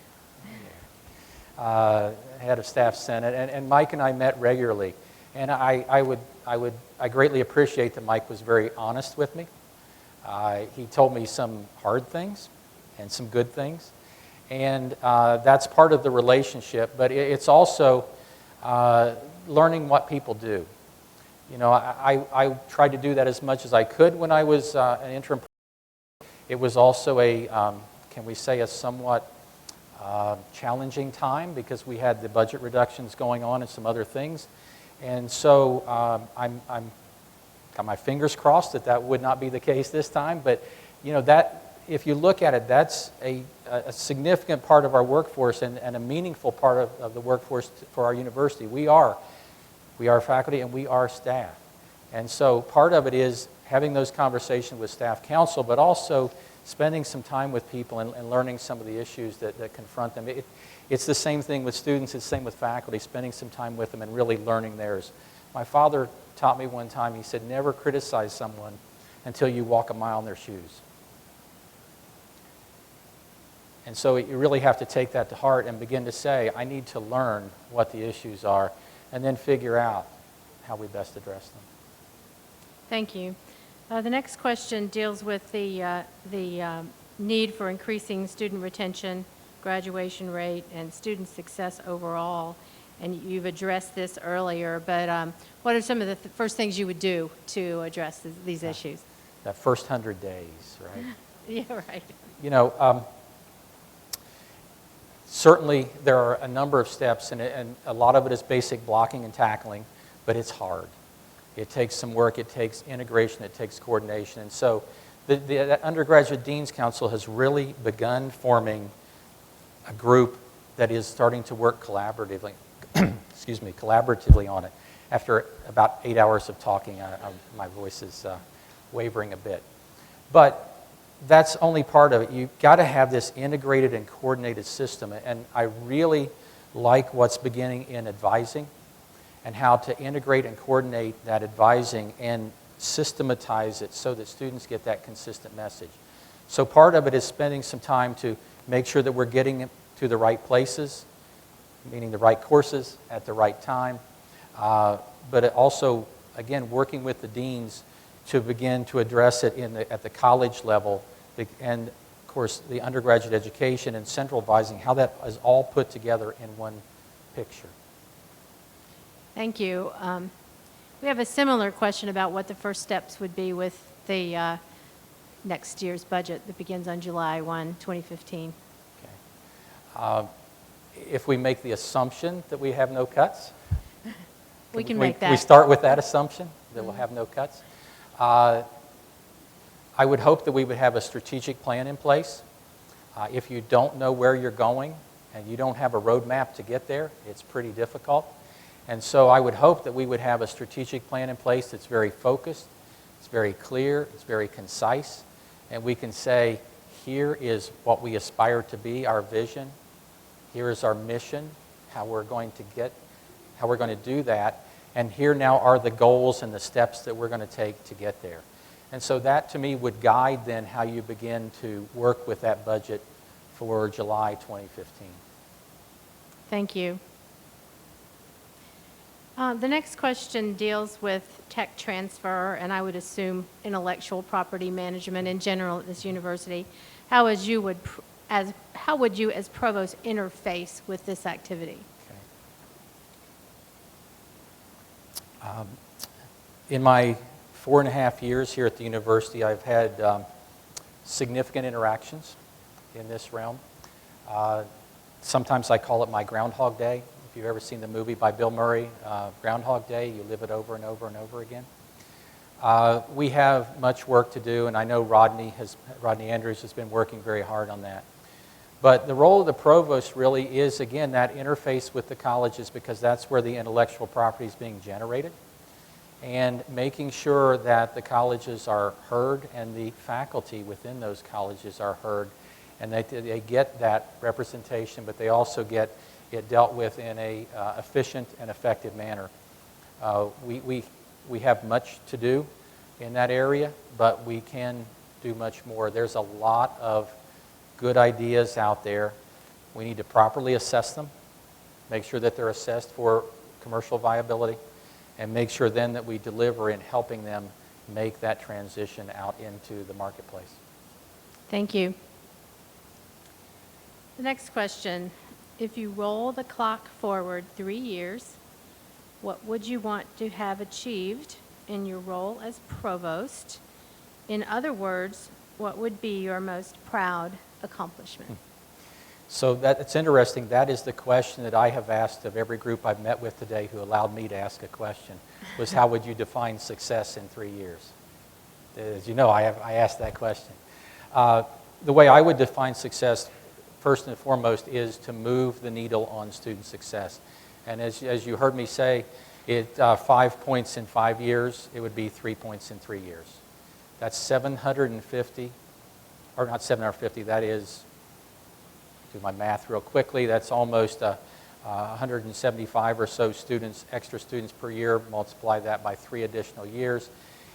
[SPEAKER 3] head of staff senate, and Mike and I met regularly. And I greatly appreciate that Mike was very honest with me. He told me some hard things and some good things. And that's part of the relationship. But it's also learning what people do. You know, I tried to do that as much as I could when I was an interim. It was also a, can we say, a somewhat challenging time because we had the budget reductions going on and some other things. And so I'm got my fingers crossed that that would not be the case this time. But, you know, that, if you look at it, that's a significant part of our workforce and a meaningful part of the workforce for our university. We are faculty and we are staff. And so part of it is having those conversations with staff council, but also spending some time with people and learning some of the issues that confront them. It's the same thing with students, it's the same with faculty, spending some time with them and really learning theirs. My father taught me one time, he said, never criticize someone until you walk a mile in their shoes. And so you really have to take that to heart and begin to say, I need to learn what the issues are and then figure out how we best address them.
[SPEAKER 1] Thank you. The next question deals with the need for increasing student retention, graduation rate, and student success overall. And you've addressed this earlier, but what are some of the first things you would do to address these issues?
[SPEAKER 3] That first 100 days, right?
[SPEAKER 1] Yeah, right.
[SPEAKER 3] You know, certainly there are a number of steps, and a lot of it is basic blocking and tackling, but it's hard. It takes some work, it takes integration, it takes coordination. And so the Undergraduate Dean's Council has really begun forming a group that is starting to work collaboratively, collaboratively on it. After about 8 hours of talking, my voice is wavering a bit. But that's only part of it. You've got to have this integrated and coordinated system. And I really like what's beginning in advising and how to integrate and coordinate that advising and systematize it so that students get that consistent message. So part of it is spending some time to make sure that we're getting it to the right places, meaning the right courses at the right time, but it also, again, working with the deans to begin to address it at the college level, and of course the undergraduate education and central advising, how that is all put together in one picture.
[SPEAKER 1] Thank you. We have a similar question about what the first steps would be with the next year's budget that begins on July 1, 2015.
[SPEAKER 3] Okay. If we make the assumption that we have no cuts,
[SPEAKER 1] We can make that.
[SPEAKER 3] We start with that assumption that we'll have no cuts. I would hope that we would have a strategic plan in place. If you don't know where you're going and you don't have a roadmap to get there, it's pretty difficult. And so I would hope that we would have a strategic plan in place that's very focused, it's very clear, it's very concise, and we can say, here is what we aspire to be, our vision, here is our mission, how we're going to do that, and here now are the goals and the steps that we're going to take to get there. And so that, to me, would guide then how you begin to work with that budget for July 2015.
[SPEAKER 1] Thank you. The next question deals with tech transfer, and I would assume intellectual property management in general at this university. How would you, as provost, interface with this activity?
[SPEAKER 3] Okay. In my 4.5 years here at the university, I've had significant interactions in this realm. Sometimes I call it my Groundhog Day. If you've ever seen the movie by Bill Murray, Groundhog Day, you live it over and over and over again. We have much work to do, and I know Rodney Andrews has been working very hard on that. But the role of the provost really is, again, that interface with the colleges, because that's where the intellectual property is being generated, and making sure that the colleges are heard and the faculty within those colleges are heard, and they get that representation, but they also get it dealt with in a efficient and effective manner. We have much to do in that area, but we can do much more. There's a lot of good ideas out there. We need to properly assess them, make sure that they're assessed for commercial viability, and make sure then that we deliver in helping them make that transition out into the marketplace.
[SPEAKER 1] Thank you. The next question. If you roll the clock forward 3 years, What would you want to have achieved in your role as provost? In other words, what would be your most proud accomplishment?
[SPEAKER 3] So it's interesting. That is the question that I have asked of every group I've met with today who allowed me to ask a question, was how would you define success in 3 years? As you know, I asked that question. The way I would define success, first and foremost, is to move the needle on student success. And as you heard me say, 5 points in 5 years, it would be 3 points in 3 years. That's 750, or not 750, that is, do my math real quickly, that's almost 175 or so students, extra students per year, multiply that by 3 additional years.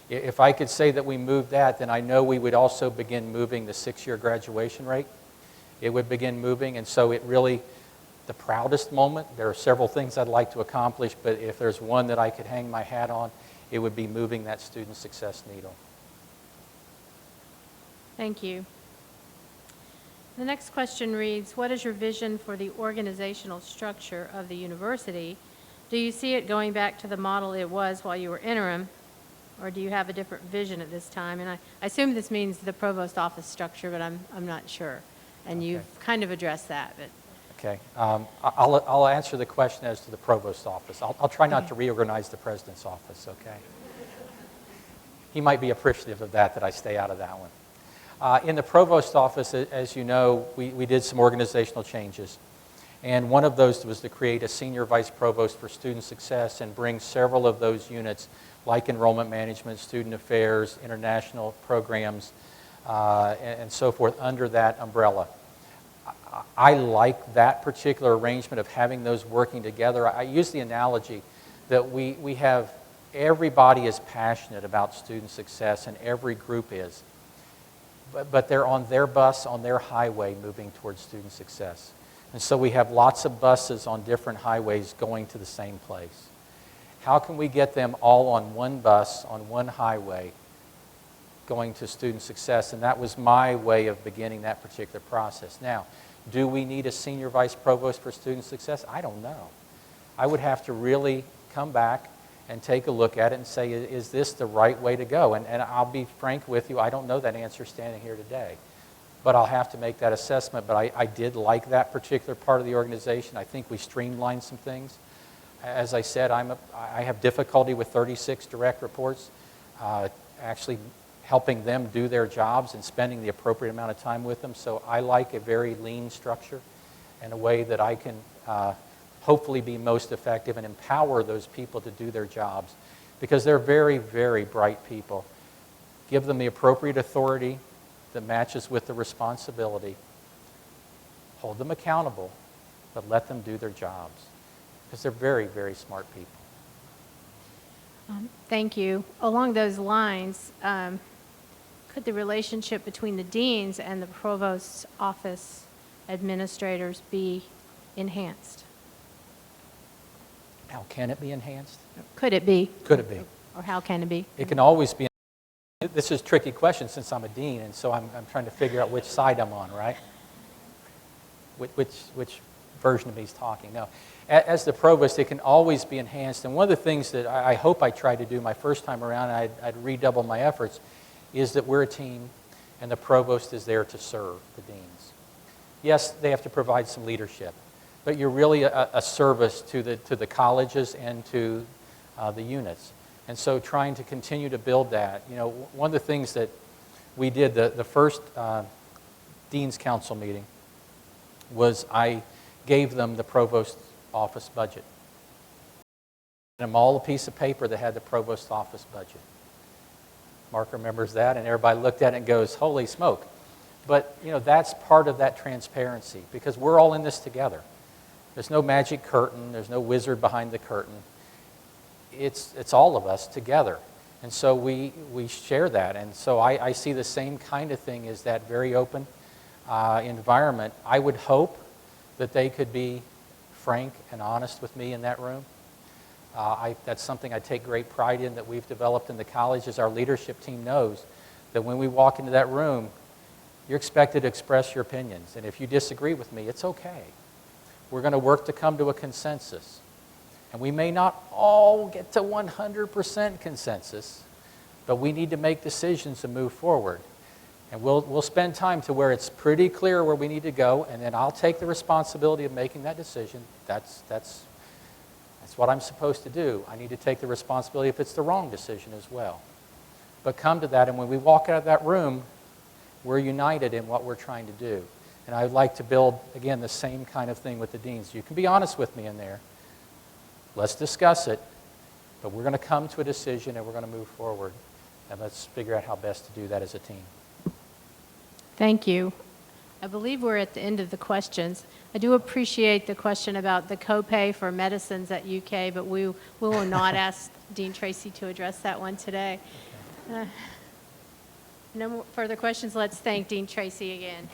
[SPEAKER 3] If I could say that we moved that, then I know we would also begin moving the 6-year graduation rate. It would begin moving, and so it really, the proudest moment, there are several things I'd like to accomplish, but if there's one that I could hang my hat on, it would be moving that student success needle.
[SPEAKER 1] Thank you. The next question reads, what is your vision for the organizational structure of the university? Do you see it going back to the model it was while you were interim, or do you have a different vision at this time? And I assume this means the provost office structure, but I'm not sure. And
[SPEAKER 3] Okay.
[SPEAKER 1] you've kind of addressed that. But
[SPEAKER 3] Okay. I'll answer the question as to the provost's office. I'll try not to reorganize the president's office, okay? He might be appreciative of that I stay out of that one. In the provost office, as you know, we did some organizational changes. And one of those was to create a senior vice provost for student success and bring several of those units, like enrollment management, student affairs, international programs, and so forth, under that umbrella. I like that particular arrangement of having those working together. I use the analogy that we have, everybody is passionate about student success, and every group is. But they're on their bus, on their highway, moving towards student success. And so we have lots of buses on different highways going to the same place. How can we get them all on one bus, on one highway, going to student success? And that was my way of beginning that particular process. Now, do we need a senior vice provost for student success? I don't know. I would have to really come back and take a look at it and say, is this the right way to go? And I'll be frank with you, I don't know that answer standing here today. But I'll have to make that assessment. But I did like that particular part of the organization. I think we streamlined some things. As I said, I have difficulty with 36 direct reports, actually helping them do their jobs and spending the appropriate amount of time with them. So I like a very lean structure and a way that I can hopefully be most effective and empower those people to do their jobs, because they're very, very bright people. Give them the appropriate authority that matches with the responsibility. Hold them accountable, but let them do their jobs, because they're very, very smart people.
[SPEAKER 1] thank you. Along those lines, could the relationship between the deans and the provost's office administrators be enhanced?
[SPEAKER 3] How can it be enhanced?
[SPEAKER 1] Could it be?
[SPEAKER 3] Could it be?
[SPEAKER 1] Or how can it be?
[SPEAKER 3] It can always be. This is a tricky question since I'm a dean, and so I'm trying to figure out which side I'm on, right? Which version of me is talking. No. As the provost, it can always be enhanced. And one of the things that I hope I tried to do my first time around, and I'd redouble my efforts, is that we're a team, and the provost is there to serve the deans. Yes, they have to provide some leadership, but you're really a service to the colleges and to the units. And so trying to continue to build that. You know, one of the things that we did, the first Dean's Council meeting, was I gave them the Provost's office budget. And them all a piece of paper that had the Provost's office budget. Mark remembers that, and everybody looked at it and goes, holy smoke. But, you know, that's part of that transparency, because we're all in this together. There's no magic curtain. There's no wizard behind the curtain. It's all of us together. And so we share that. And so I see the same kind of thing as that very open environment. I would hope that they could be frank and honest with me in that room. That's something I take great pride in that we've developed in the college, as our leadership team knows that when we walk into that room, you're expected to express your opinions. And if you disagree with me, it's okay. We're going to work to come to a consensus. And we may not all get to 100% consensus, but we need to make decisions to move forward. And we'll spend time to where it's pretty clear where we need to go, and then I'll take the responsibility of making that decision. That's what I'm supposed to do. I need to take the responsibility if it's the wrong decision as well. But come to that, and when we walk out of that room, we're united in what we're trying to do. And I'd like to build, again, the same kind of thing with the deans. You can be honest with me in there. Let's discuss it, but we're going to come to a decision and we're going to move forward. And let's figure out how best to do that as a team.
[SPEAKER 1] Thank you. I believe we're at the end of the questions. I do appreciate the question about the copay for medicines at UK, but we will not ask Dean Tracy to address that one today. No more further questions. Let's thank Dean Tracy again.